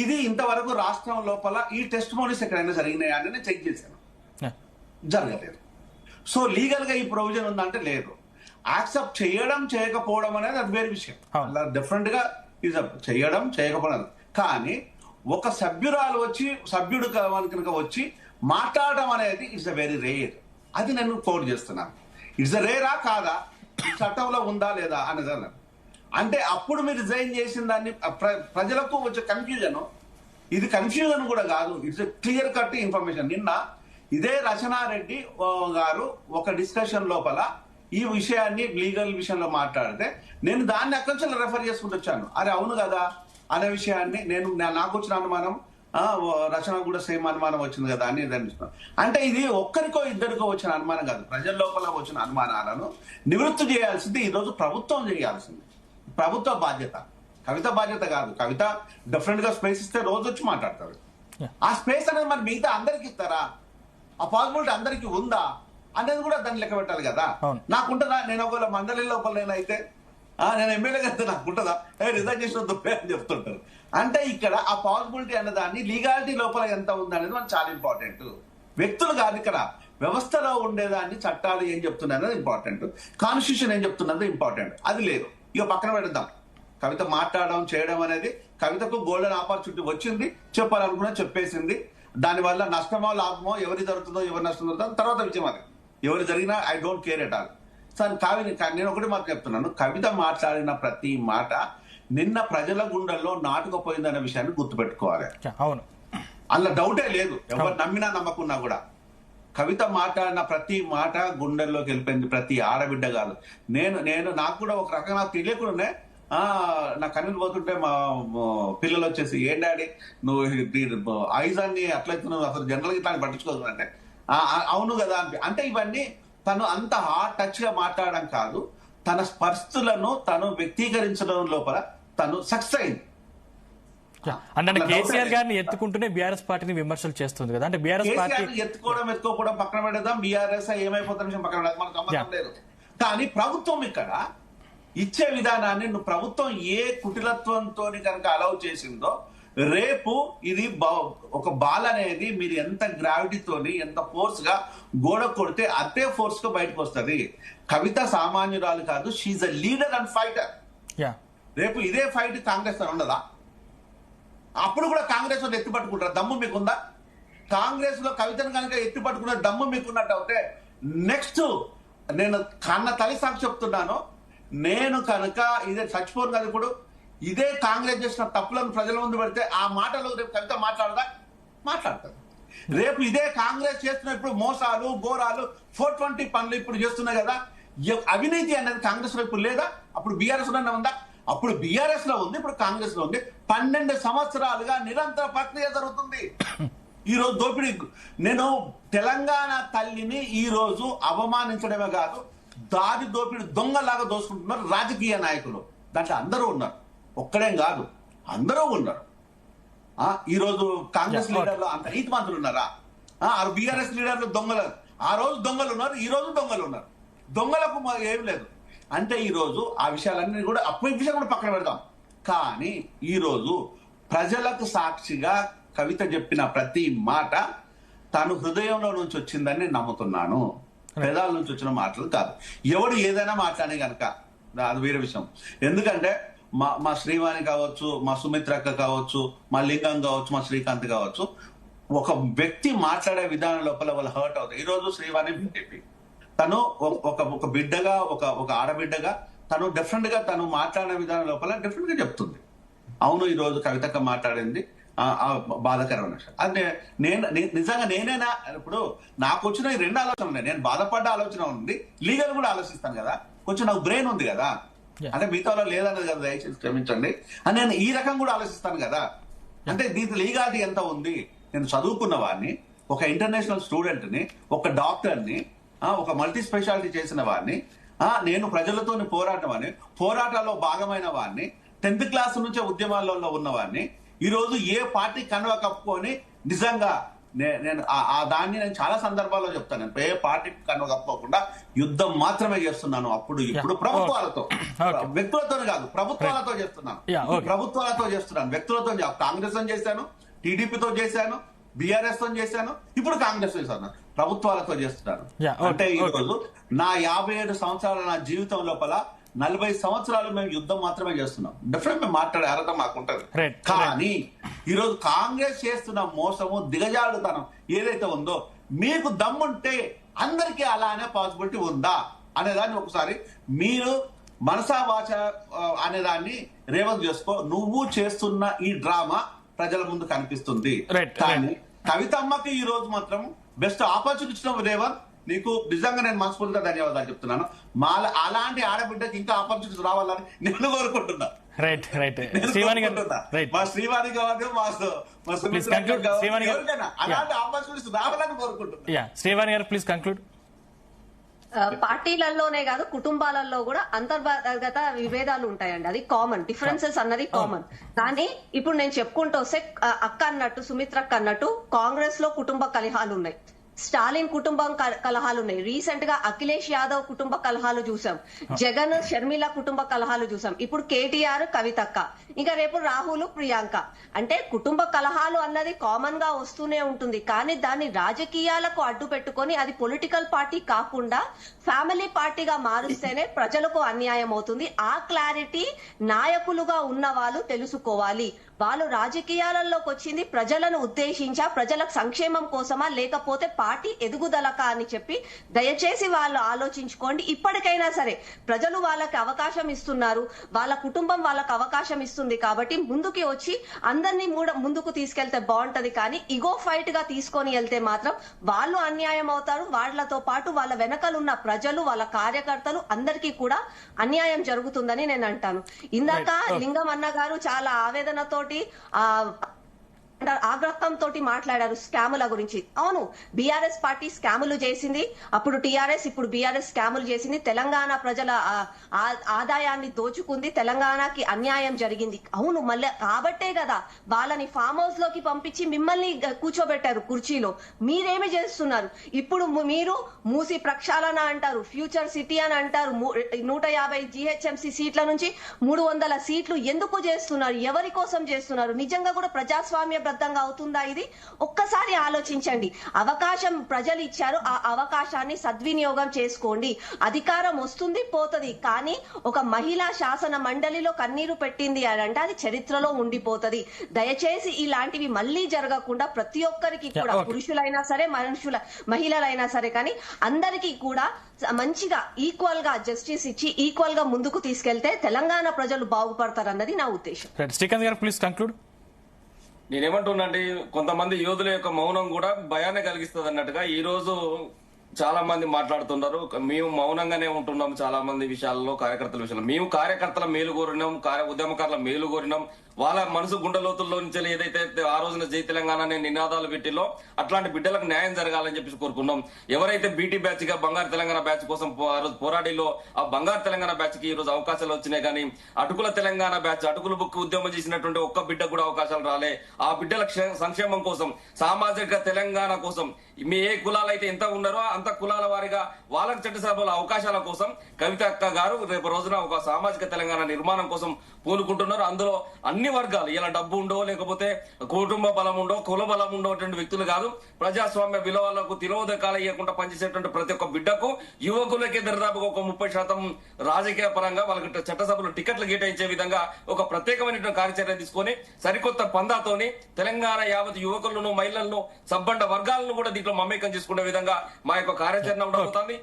ఇది ఇంతవరకు రాష్ట్రం లోపల ఈ టెస్ట్ మోనీస్ ఎక్కడైనా జరిగినాయా అని నేను చెక్ చేశాను, జరగలేదు. సో లీగల్ గా ఈ ప్రొవిజన్ ఉందంటే లేదు. యాక్సెప్ట్ చేయడం చేయకపోవడం అనేది అది వేరే విషయం. అలా డిఫరెంట్ గా చేయడం చేయకపోవడం. కానీ ఒక సభ్యురాలు సభ్యుడు కనుక వచ్చి మాట్లాడడం అనేది ఇట్స్ అ వెరీ రేర్. అది నేను కోట్ చేస్తున్నాను. ఇట్స్ అ రేరా కాదా, చట్టంలో ఉందా లేదా అనేది అన్నాను. అంటే అప్పుడు మీరు రిజైన్ చేసిన దాన్ని ప్రజలకు వచ్చే కన్ఫ్యూజన్, ఇది కన్ఫ్యూజన్ కూడా కాదు, ఇట్స్ క్లియర్ కట్ ఇన్ఫర్మేషన్. నిన్న ఇదే రచనారెడ్డి గారు ఒక డిస్కషన్ లోపల ఈ విషయాన్ని లీగల్ విషయంలో మాట్లాడితే నేను దాన్ని అక్కడి నుంచి రెఫర్ చేసుకుంటూ వచ్చాను. అరే అవును కదా అనే విషయాన్ని నాకు వచ్చిన అనుమానం, రచన కూడా సేమ్ అనుమానం వచ్చింది కదా అని అనిపిస్తున్నాను. అంటే ఇది ఒక్కరికో ఇద్దరికో వచ్చిన అనుమానం కాదు, ప్రజల లోపల వచ్చిన అనుమానాలను నివృత్తి చేయాల్సింది ఈ రోజు ప్రభుత్వం చేయాల్సింది. ప్రభుత్వ బాధ్యత, కవిత బాధ్యత కాదు. కవిత డిఫరెంట్ గా స్పేస్ ఇస్తే రోజు వచ్చి మాట్లాడతారు. ఆ స్పేస్ అనేది మరి మిగతా అందరికి ఇస్తారా? ఆ పాసిబిలిటీ అందరికీ ఉందా అనేది కూడా దాన్ని లెక్క పెట్టాలి కదా. నాకుంటుందా? నేను ఒకవేళ మండలి లోపల నేనైతే నేను ఎమ్మెల్యే కదా నాకుంటుందా? రిజైన్ చేసిన దుప్పే అని చెప్తుంటారు. అంటే ఇక్కడ ఆ పాసిబిలిటీ అనే దాన్ని లీగాలిటీ లోపల ఎంత ఉంది అనేది మనకు చాలా ఇంపార్టెంట్. వ్యక్తులు కాదు, ఇక్కడ వ్యవస్థలో ఉండేదాన్ని చట్టాలు ఏం చెప్తున్నాయి అనేది ఇంపార్టెంట్, కాన్స్టిట్యూషన్ ఏం చెప్తున్నది ఇంపార్టెంట్. అది లేదు. ఇక పక్కన పెడదాం. కవిత మాట్లాడడం చేయడం అనేది, కవితకు గోల్డెన్ ఆపర్చునిటీ వచ్చింది, చెప్పాలనుకున్నా చెప్పేసింది. దానివల్ల నష్టమో లాభమో ఎవరి జరుగుతుందో ఎవరు నష్టం జరుగుతుందో తర్వాత విషయం. అది ఎవరు జరిగినా I don't care at all. Sir నేను ఒకటి మాత్రం చెప్తున్నాను, కవిత మాట్లాడిన ప్రతి మాట నిన్న ప్రజల గుండెల్లో నాటుకుపోయిందనే విషయాన్ని గుర్తుపెట్టుకోవాలి. అవును, అందులో డౌటే లేదు. ఎవరు నమ్మినా నమ్మకున్నా కూడా కవిత మాట్లాడిన ప్రతి మాట గుండెల్లోకి వెళ్ళిపోయింది ప్రతి ఆడబిడ్డ కాదు. నేను నాకు కూడా ఒక రకంగా నాకు తెలియకుండానే నా కన్నులు పోతుంటే మా పిల్లలు వచ్చేసి ఏం డాడీ నువ్వు ఆయుధాన్ని అట్లయితే నువ్వు అసలు జనరల్గా ఇట్లా పట్టించుకోదు అంటే అవును కదా అంటే ఇవన్నీ తను అంత హార్ట్ టచ్ గా మాట్లాడడం కాదు, తన పరిస్థితులను తను వ్యక్తీకరించడం లోపల తను సక్సెస్ అయింది. అంటే కేసీఆర్ గారిని ఎత్తుకుంటూనే బీఆర్ఎస్ పార్టీని విమర్శలు చేస్తుంది కదా. అంటే బీఆర్ఎస్ పార్టీ ఎత్తుకోవడం పక్కన పెడదాం, బీఆర్ఎస్ ఏమైపోతున్న పక్కన పెడదాం, మనకు సంబంధం లేదు. కానీ ప్రభుత్వం ఇక్కడ ఇచ్చే విధానాన్ని నువ్వు ప్రభుత్వం ఏ కుటిలత్వంతో కనుక అలౌ చేసిందో రేపు ఇది ఒక బాల్ అనేది మీరు ఎంత గ్రావిటీతోని ఎంత ఫోర్స్ గా గోడ కొడితే అదే ఫోర్స్ గా బయటకు వస్తుంది. కవిత సామాన్యురాలు కాదు, she a leader and fighter. రేపు ఇదే ఫైట్ కాంగ్రెస్ తో ఉండదా? అప్పుడు కూడా కాంగ్రెస్ వాళ్ళు ఎత్తి పట్టుకుంటారు. దమ్ము మీకుందా? కాంగ్రెస్ లో కవితను కనుక ఎత్తి పట్టుకున్న దమ్ము మీకున్నట్టు అయితే నెక్స్ట్ నేను కన్న తల్లి సాక్షి చెప్తున్నాను, నేను కనుక ఇదే చచ్చిపోను కదా ఇప్పుడు ఇదే కాంగ్రెస్ చేసిన తప్పులను ప్రజల ముందు పెడితే ఆ మాటలు రేపు కవిత మాట్లాడతారు. రేపు ఇదే కాంగ్రెస్ చేస్తున్న ఇప్పుడు మోసాలు ఘోరాలు 420 పనులు ఇప్పుడు చేస్తున్నాయి కదా. అవినీతి అనేది కాంగ్రెస్ లో ఇప్పుడు లేదా? అప్పుడు బీఆర్ఎస్ లోనే ఉందా? అప్పుడు బీఆర్ఎస్ లో ఉంది, ఇప్పుడు కాంగ్రెస్ లో ఉంది. 12 సంవత్సరాలుగా నిరంతర ప్రక్రియ జరుగుతుంది. ఈ రోజు దోపిడీ, నేను తెలంగాణ తల్లిని ఈ రోజు అవమానించడమే కాదు, దారి దోపిడీ దొంగలాగా దోసుకుంటున్నారు రాజకీయ నాయకులు. దాంట్లో అందరూ ఉన్నారు, ఒక్కడేం కాదు, అందరూ ఉన్నారు. ఈ రోజు కాంగ్రెస్ లీడర్లు అంత నీతి మంత్రులు ఉన్నారా? బీఆర్ఎస్ లీడర్లు దొంగలు, ఆ రోజు దొంగలు ఉన్నారు, ఈ రోజు దొంగలు ఉన్నారు. దొంగలకు ఏం లేదు. అంటే ఈ రోజు ఆ విషయాలన్నీ కూడా అప్పుడు విషయం కూడా పక్కన పెడదాం. కానీ ఈ రోజు ప్రజలకు సాక్షిగా కవిత చెప్పిన ప్రతి మాట తను హృదయంలో నుంచి వచ్చిందని నేను నమ్ముతున్నాను. పెదాల నుంచి వచ్చిన మాటలు కాదు. ఎవడు ఏదైనా మాట్లాడే కనుక అది వేరే విషయం. ఎందుకంటే మా శ్రీవాణి కావచ్చు, మా సుమిత్రక్క కావచ్చు, మా లింగం కావచ్చు, మా శ్రీకాంత్ కావచ్చు, ఒక వ్యక్తి మాట్లాడే విధానం లోపల వాళ్ళు హర్ట్ అవుతారు. ఈ రోజు శ్రీవాణి బీజేపీ తను ఒక బిడ్డగా ఒక ఆడబిడ్డగా తను డిఫరెంట్ గా తను మాట్లాడిన విధానం లోపల డిఫరెంట్ గా చెప్తుంది. అవును, ఈ రోజు కవితక్క మాట్లాడింది బాధాకరమైన విషయం. అంటే నిజంగా నేనేనా ఇప్పుడు నాకు వచ్చిన ఈ 2 ఆలోచనలు ఉన్నాయి. నేను బాధపడ్డ ఆలోచన ఉంది, లీగల్ కూడా ఆలోచిస్తాను కదా, కొంచెం నాకు బ్రెయిన్ ఉంది కదా, అంటే మీతో లేదన్నది కదా, దయచేసి క్షమించండి అని నేను ఈ రకం కూడా ఆలోచిస్తాను కదా. అంటే దీంట్లో లీగాలిటీ ఎంత ఉంది? నేను చదువుకున్న వాడిని, ఒక ఇంటర్నేషనల్ స్టూడెంట్ ని, ఒక డాక్టర్ ని, ఒక మల్టీ స్పెషాలిటీ చేసిన వాడిని, నేను ప్రజలతో పోరాటాల్లో భాగమైన వాడిని, 10th క్లాస్ నుంచే ఉద్యమాలలో ఉన్నవాడిని. ఈ రోజు ఏ పార్టీ కనువ కప్పుకొని నిజంగా నేను దాన్ని నేను చాలా సందర్భాల్లో చెప్తాను, నేను ఏ పార్టీ కనువ కప్పుకోకుండా యుద్ధం మాత్రమే చేస్తున్నాను. అప్పుడు ఇప్పుడు ప్రభుత్వాలతో, వ్యక్తులతో కాదు, ప్రభుత్వాలతో చేస్తున్నాను. ప్రభుత్వాలతో చేస్తున్నాను, వ్యక్తులతో. కాంగ్రెస్ తో చేశాను, టీడీపీతో చేశాను, బీఆర్ఎస్ తో చేశాను, ఇప్పుడు కాంగ్రెస్ చేశాను, ప్రభుత్వాలతో చేస్తున్నాను. అంటే ఈ రోజు నా 57 సంవత్సరాల నా జీవితం లోపల 40 సంవత్సరాలు మేము యుద్ధం మాత్రమే చేస్తున్నాం. డెఫినెట్ మేము మాట్లాడే అర్హత మాకుంటది. కానీ ఈరోజు కాంగ్రెస్ చేస్తున్న మోసము, దిగజాడుతనం ఏదైతే ఉందో, మీకు దమ్ముంటే అందరికీ అలానే పాసిబిలిటీ ఉందా అనేదాన్ని ఒకసారి మీరు మనసా వాచ అనేదాన్ని రేవంత్ చేసుకో. నువ్వు చేస్తున్న ఈ డ్రామా ప్రజల ముందు కనిపిస్తుంది. కానీ కవితమ్మకి ఈ రోజు మాత్రం బెస్ట్ ఆపర్చునిటీ ఇచ్చిన రేవంత్, నీకు నిజంగా నేను మనస్ఫూర్తిగా ధన్యవాదాలు చెప్తున్నాను. అలాంటి ఆడబిడ్డకి ఇంకా ఆపర్చునిటీస్ రావాలని నేను కోరుకుంటున్నా. మా శ్రీవాణి కావచ్చు, మా ఎవరికైనా అలాంటి ఆపర్చునిటీస్ రావాలని కోరుకుంటున్నా. శ్రీవాణి గారు ప్లీజ్ కంక్లూడ్. పార్టీలలోనే కాదు, కుటుంబాలలో కూడా అంతర్గత విభేదాలు ఉంటాయండి. అది కామన్, డిఫరెన్సెస్ అన్నది కామన్. కానీ ఇప్పుడు నేను చెప్పుకుంటూ వస్తే అక్క అన్నట్టు, సుమిత్రక్క అన్నట్టు కాంగ్రెస్ లో కుటుంబ కలహాలు ఉన్నాయి, స్టాలిన్ కుటుంబం కలహాలు ఉన్నాయి, రీసెంట్ గా అఖిలేష్ యాదవ్ కుటుంబ కలహాలు చూసాం, జగన్ షర్మిల కుటుంబ కలహాలు చూసాం, ఇప్పుడు కేటీఆర్ కవితక్క, ఇంకా రేపు రాహుల్ ప్రియాంక. అంటే కుటుంబ కలహాలు అన్నది కామన్ గా వస్తూనే ఉంటుంది. కానీ దాన్ని రాజకీయాలకు అడ్డు పెట్టుకొని అది పొలిటికల్ పార్టీ కాకుండా ఫ్యామిలీ పార్టీగా మారుస్తేనే ప్రజలకు అన్యాయం అవుతుంది. ఆ క్లారిటీ నాయకులుగా ఉన్న వాళ్ళు తెలుసుకోవాలి. వాళ్ళు రాజకీయాలలోకి వచ్చింది ప్రజలను ఉద్దేశించా, ప్రజల సంక్షేమం కోసమా లేకపోతే పార్టీ ఎదుగుదలకా అని చెప్పి దయచేసి వాళ్ళు ఆలోచించుకోండి. ఇప్పటికైనా సరే ప్రజలు వాళ్ళకి అవకాశం ఇస్తున్నారు, వాళ్ళ కుటుంబం వాళ్ళకి అవకాశం ఇస్తుంది కాబట్టి ముందుకి వచ్చి అందరినీ ముందుకు తీసుకెళ్తే బాగుంటది. కానీ ఇగో ఫైట్ గా తీసుకొని వెళ్తే మాత్రం వాళ్ళు అన్యాయం అవుతారు. వాళ్లతో పాటు వాళ్ళ వెనకలున్న ప్రజలు, వాళ్ళ కార్యకర్తలు అందరికీ కూడా అన్యాయం జరుగుతుందని నేను అంటాను. ఇందాక లింగం అన్న గారు చాలా ఆవేదనతోటి ఆగ్రహంతో మాట్లాడారు స్కాముల గురించి. అవును, బీఆర్ఎస్ పార్టీ స్కాములు చేసింది, అప్పుడు టీఆర్ఎస్, ఇప్పుడు బీఆర్ఎస్ స్కాములు చేసింది. తెలంగాణ ప్రజల ఆదాయాన్ని దోచుకుంది, తెలంగాణకి అన్యాయం జరిగింది. అవును, మళ్ళీ కాబట్టే కదా వాళ్ళని ఫామ్ హౌస్ లోకి పంపించి మిమ్మల్ని కూర్చోబెట్టారు కుర్చీలో. మీరేమి చేస్తున్నారు ఇప్పుడు? మీరు మూసి ప్రక్షాళన అంటారు, ఫ్యూచర్ సిటీ అని అంటారు, 150 GHMC సీట్ల నుంచి 300 సీట్లు ఎందుకు చేస్తున్నారు? ఎవరి కోసం చేస్తున్నారు? నిజంగా కూడా ప్రజాస్వామ్య బద్ధంగా అవుతుందా ఇది? ఒక్కసారి ఆలోచించండి. అవకాశం ప్రజలు ఇచ్చారు, ఆ అవకాశాన్ని సద్వినియోగం చేసుకోండి. అధికారం వస్తుంది పోతుంది, కానీ ఒక మహిళా శాసన మండలిలో కన్నీరు పెట్టింది అని అంటే అది చరిత్రలో ఉండిపోతది. దయచేసి ఇలాంటివి మళ్ళీ జరగకుండా ప్రతి ఒక్కరికి కూడా, పురుషులైనా సరే మహిళలైనా సరే, కానీ అందరికీ కూడా మంచిగా ఈక్వల్ గా జస్టిస్ ఇచ్చి ఈక్వల్ గా ముందుకు తీసుకెళ్తే తెలంగాణ ప్రజలు బాగుపడతారన్నది నా ఉద్దేశం. శ్రీకాంత్ గారు ప్లీజ్ కంక్లూడ్. నేనేమంటున్నాండి, కొంతమంది యోధుల యొక్క మౌనం కూడా భయాన్ని కలిగిస్తుంది అన్నట్టుగా ఈ రోజు చాలా మంది మాట్లాడుతున్నారు. మేము మౌనంగానే ఉంటున్నాం చాలా మంది విషయాల్లో, కార్యకర్తల విషయంలో. మేము కార్యకర్తల మేలు కోరినాం, ఉద్యమకారుల మేలు కోరినాం. వాళ్ళ మనసు గుండెలోతుల్లో నుంచి ఏదైతే ఆ రోజున జై తెలంగాణ అనే నినాదాలు పెట్టిలో అట్లాంటి బిడ్డలకు న్యాయం జరగాలని చెప్పి కోరుకున్నాం. ఎవరైతే బీటీ బ్యాచ్ గా బంగారు తెలంగాణ బ్యాచ్ కోసం ఆ రోజు పోరాడిలో ఆ బంగారు తెలంగాణ బ్యాచ్ కి ఈ రోజు అవకాశాలు వచ్చినాయి. కానీ అటుకుల తెలంగాణ బ్యాచ్, అటుకుల బుక్ ఉద్యమం చేసినటువంటి ఒక్క బిడ్డ కూడా అవకాశాలు రాలే. ఆ బిడ్డల సంక్షేమం కోసం, సామాజిక తెలంగాణ కోసం మీ ఏ కులాలు అయితే ఎంత ఉన్నారో అంత కులాల వారిగా వాళ్ళకి చట్టసభల అవకాశాల కోసం కవిత అక్క గారు రేపు రోజున ఒక సామాజిక తెలంగాణ నిర్మాణం కోసం పూనుకుంటున్నారు. అందులో అన్ని వర్గాలు, ఇలా డబ్బు ఉండో లేకపోతే కుటుంబ బలం ఉండో కుల బలం ఉండేటువంటి వ్యక్తులు కాదు, ప్రజాస్వామ్య విలువలకు తిరోధకాలు ఇవ్వకుండా పనిచేసేటువంటి ప్రతి ఒక్క బిడ్డకు, యువకులకి దాదాపుగా ఒక 30% రాజకీయ పరంగా వాళ్ళకి చట్టసభలో టికెట్లు కేటాయించే విధంగా ఒక ప్రత్యేకమైనటువంటి కార్యాచరణ తీసుకొని సరికొత్త పందాతోని తెలంగాణ యావత్ యువకులను, మహిళలను, సబ్బండ వర్గాలను కూడా దీంట్లో మమేకం చేసుకునే విధంగా మా యొక్క కార్యాచరణ ఉండబోతోంది.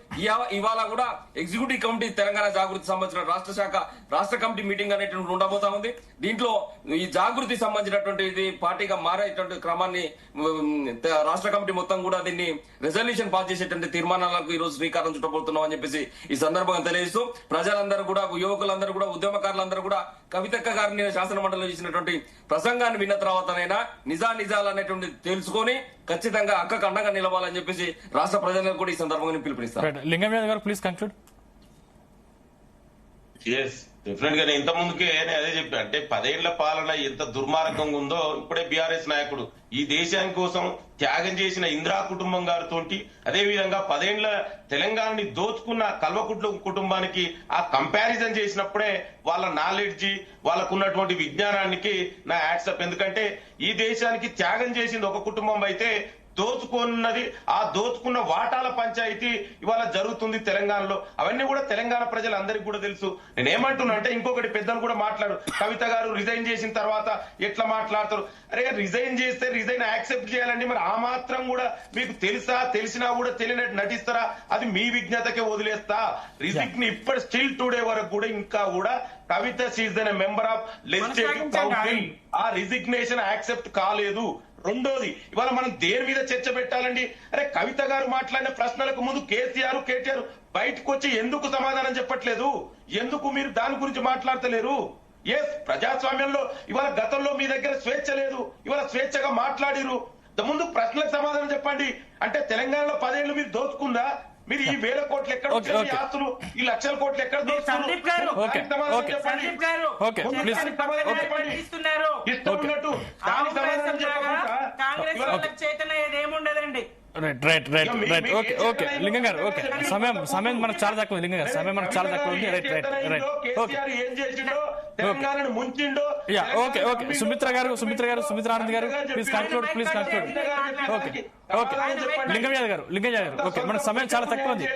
ఇవాళ కూడా ఎగ్జిక్యూటివ్ కమిటీ తెలంగాణ జాగృతి సంబంధించిన రాష్ట్ర కమిటీ మీటింగ్ అనేటువంటి ఉండబోతా ఉంది. దీంట్లో ఈ జాగృతి సంబంధించినటువంటి పార్టీగా మారేటువంటి క్రమాన్ని రాష్ట్ర కమిటీ మొత్తం కూడా దీన్ని రెజల్యూషన్ పాస్ చేసేటువంటి తీర్మానాలకు ఈ రోజు శ్రీకారం చుట్టబోతున్నాం అని చెప్పేసి ఈ సందర్భంగా తెలియజేస్తూ ప్రజలందరూ కూడా, యువకులందరూ కూడా, ఉద్యమకారులందరూ కూడా కవితక్క గారిని శాసన మండలిలో చేసినటువంటి ప్రసంగాన్ని విన్న తర్వాతనైనా నిజాలు అనేటువంటి తెలుసుకొని ఖచ్చితంగా అక్కకు అండగా నిలవాలని చెప్పేసి రాష్ట్ర ప్రజలకు కూడా ఈ సందర్భంగా పిలుపునిస్తారు. లింగం గారు ప్లీజ్ కంక్లూడ్. డెఫినెట్ గా నేను ఇంత ముందుకే అదే చెప్పా, అంటే 10 ఏళ్ల పాలన ఎంత దుర్మార్గంగా ఉందో ఇప్పుడే బీఆర్ఎస్ నాయకుడు ఈ దేశాని కోసం త్యాగం చేసిన ఇందిరా కుటుంబం గారితో, అదే విధంగా 10 ఏళ్ల తెలంగాణని దోచుకున్న కల్వకుట్ల కుటుంబానికి ఆ కంపారిజన్ చేసినప్పుడే వాళ్ళ నాలెడ్జి, వాళ్ళకున్నటువంటి విజ్ఞానానికి నా యాడ్సప్. ఎందుకంటే ఈ దేశానికి త్యాగం చేసింది ఒక కుటుంబం అయితే దోచుకున్నది, ఆ దోచుకున్న వాటాల పంచాయతీ ఇవాళ జరుగుతుంది తెలంగాణలో. అవన్నీ కూడా తెలంగాణ ప్రజలందరికీ కూడా తెలుసు. నేనేమంటున్నా అంటే ఇంకొకటి పెద్దలు కూడా మాట్లాడు, కవిత గారు రిజైన్ చేసిన తర్వాత ఎట్లా మాట్లాడతారు? అరే రిజైన్ చేస్తే రిజైన్ యాక్సెప్ట్ చేయాలండి. మరి ఆ మాత్రం కూడా మీకు తెలిసినా కూడా తెలియనట్టు నటిస్తారా? అది మీ విజ్ఞతకే వదిలేస్తా. రిజిక్ ని ఇప్పటి స్టిల్ టుడే వరకు కూడా ఇంకా కూడా Kavitha she's a member of legislative council, ఆ రిజిగ్నేషన్ యాక్సెప్ట్ కాలేదు. రెండోది, ఇవాళ మనం దేని మీద చర్చ పెట్టాలండి? అరే కవిత గారు మాట్లాడిన ప్రశ్నలకు ముందు కేసీఆర్, కేటీఆర్ బయటకు వచ్చి ఎందుకు సమాధానం చెప్పట్లేదు? ఎందుకు మీరు దాని గురించి మాట్లాడతలేరు? ప్రజాస్వామ్యంలో ఇవాళ గతంలో మీ దగ్గర స్వేచ్ఛ లేదు, ఇవాళ స్వేచ్ఛగా మాట్లాడిరు. ముందు ప్రశ్నలకు సమాధానం చెప్పండి. అంటే తెలంగాణలో 10 ఏళ్లు మీరు దోచుకుందా? మీరు ఈ 1000 కోట్లు ఎక్కడ వచ్చారు? ఈ ఆస్తులు, ఈ 1,00,000 కోట్లు ఎక్కడ దోచుకున్నారు? ఇస్తున్నట్టు దాని సమాధానం చెప్పకుండా చైతన్య ఏముండదండి. రైట్ ఓకే లింగం గారు, ఓకే సమయం మనకు చాలా తక్కువ. లింగం గారు సమయం మనకు చాలా తక్కువ ఉంది. రైట్ కేసీఆర్ ఏం చేసిండో తెలంగాణను ముంచిండో ఓకే ఓకే సుమిత్ర గారు సుమిత్రానంద్ గారు ప్లీజ్ కన్క్లూడ్ ఓకే లింగం యాదవ్ గారు ఓకే మనకు సమయం చాలా తక్కువ ఉంది.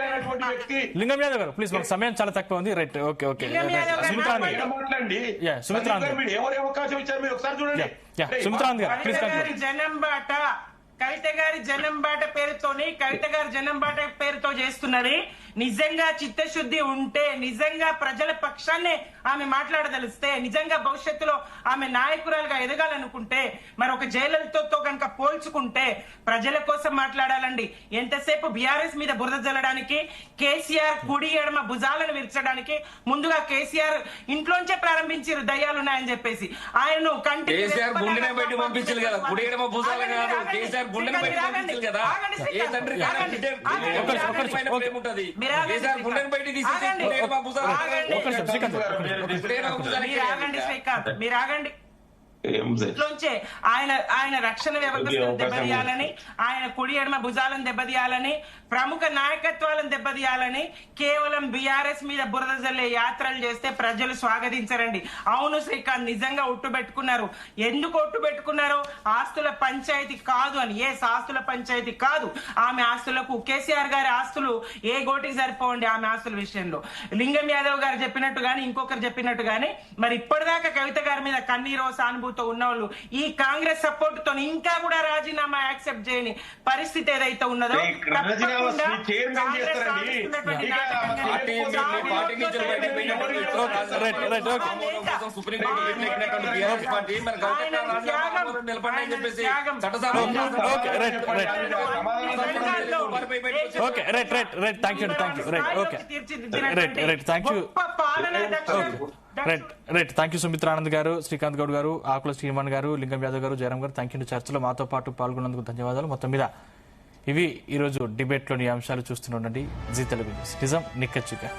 లింగం యాదవ్ గారు ప్లీజ్ మనకు సమయం చాలా తక్కువ ఉంది. రైట్ ఓకే సుమిత్రానంద్ గారు ఎవరు అవకాశం ఇచ్చారు మీరు ఒకసారి చూడండి. సుమిత్రానంద్ గారు ప్లీజ్ కన్క్లూడ్. జనంబాట కవిత గారి జనంబాట పేరుతోని కవిత గారి జనంబాట పేరుతో చేస్తున్నది. నిజంగా చిత్తశుద్ధి ఉంటే, నిజంగా ప్రజల పక్షాన్నే ఆమె మాట్లాడదలిస్తే, నిజంగా భవిష్యత్తులో ఆమె నాయకురాలుగా ఎదగాలనుకుంటే, మరి ఒక జయలలితతో కనుక పోల్చుకుంటే ప్రజల కోసం మాట్లాడాలండి. ఎంతసేపు బీఆర్ఎస్ మీద బురద జల్లడానికి, కేసీఆర్ కుడి ఎడమ భుజాలను విరచడానికి ముందుగా కేసీఆర్ ఇంట్లోంచే ప్రారంభించారు దయ్యాలున్నాయని చెప్పేసి. ఆయనను కేసీఆర్ గుండెనే బయట పంపించారు కదా, కుడి ఎడమ భుజాలు కాదు, కేసీఆర్ గుండెనే బయట పంపించారు కదా. ఏ తండ్రి ఏముంటది? కేసీఆర్ గుండెని బయట తీసి కుడి ఎడమ భుజాలు మీరు ఆగండి. ఇంట్లోంచే ఆయన రక్షణ వ్యవస్థను దెబ్బతీయాలని, ఆయన కుడి ఎడమ భుజాలను దెబ్బతీయాలని, ప్రముఖ నాయకత్వాలను దెబ్బతీయాలని, కేవలం బీఆర్ఎస్ మీద బురద జల్లే యాత్రలు చేస్తే ప్రజలు స్వాగతించరండి. అవును శ్రీకాంత్, నిజంగా ఒట్టు పెట్టుకున్నారు. ఎందుకు ఒట్టు పెట్టుకున్నారు? ఆస్తుల పంచాయతీ కాదు అని. ఆస్తుల పంచాయతీ కాదు. ఆమె ఆస్తులకు, కేసీఆర్ గారి ఆస్తులు ఏ గోటికి సరిపోండి ఆమె ఆస్తుల విషయంలో. లింగం యాదవ్ గారు చెప్పినట్టు గాని, ఇంకొకరు చెప్పినట్టు గాని, మరి ఇప్పటిదాకా కవిత గారి మీద కన్నీరో సానుభూతి ఉన్నవాళ్ళు ఈ కాంగ్రెస్ సపోర్ట్ తో ఇంకా కూడా రాజీనామా యాక్సెప్ట్ చేయని పరిస్థితి ఏదైతే ఉన్నదో, థ్యాంక్ యూ సుమిత్రానంద్ గారు, శ్రీకాంత్ గౌడ్ గారు, ఆకుల శ్రీమాన్ గారు, లింగం యాదవ్ గారు, జయరాం గారు, థ్యాంక్ యూ. చర్చలో మాతో పాటు పాల్గొన్నందుకు ధన్యవాదాలు. మొత్తం మీద ఇవి ఈరోజు డిబేట్లోని అంశాలు. చూస్తూనే ఉండండి జీ తెలుగు న్యూస్, నిజం నిక్కచ్చిగా.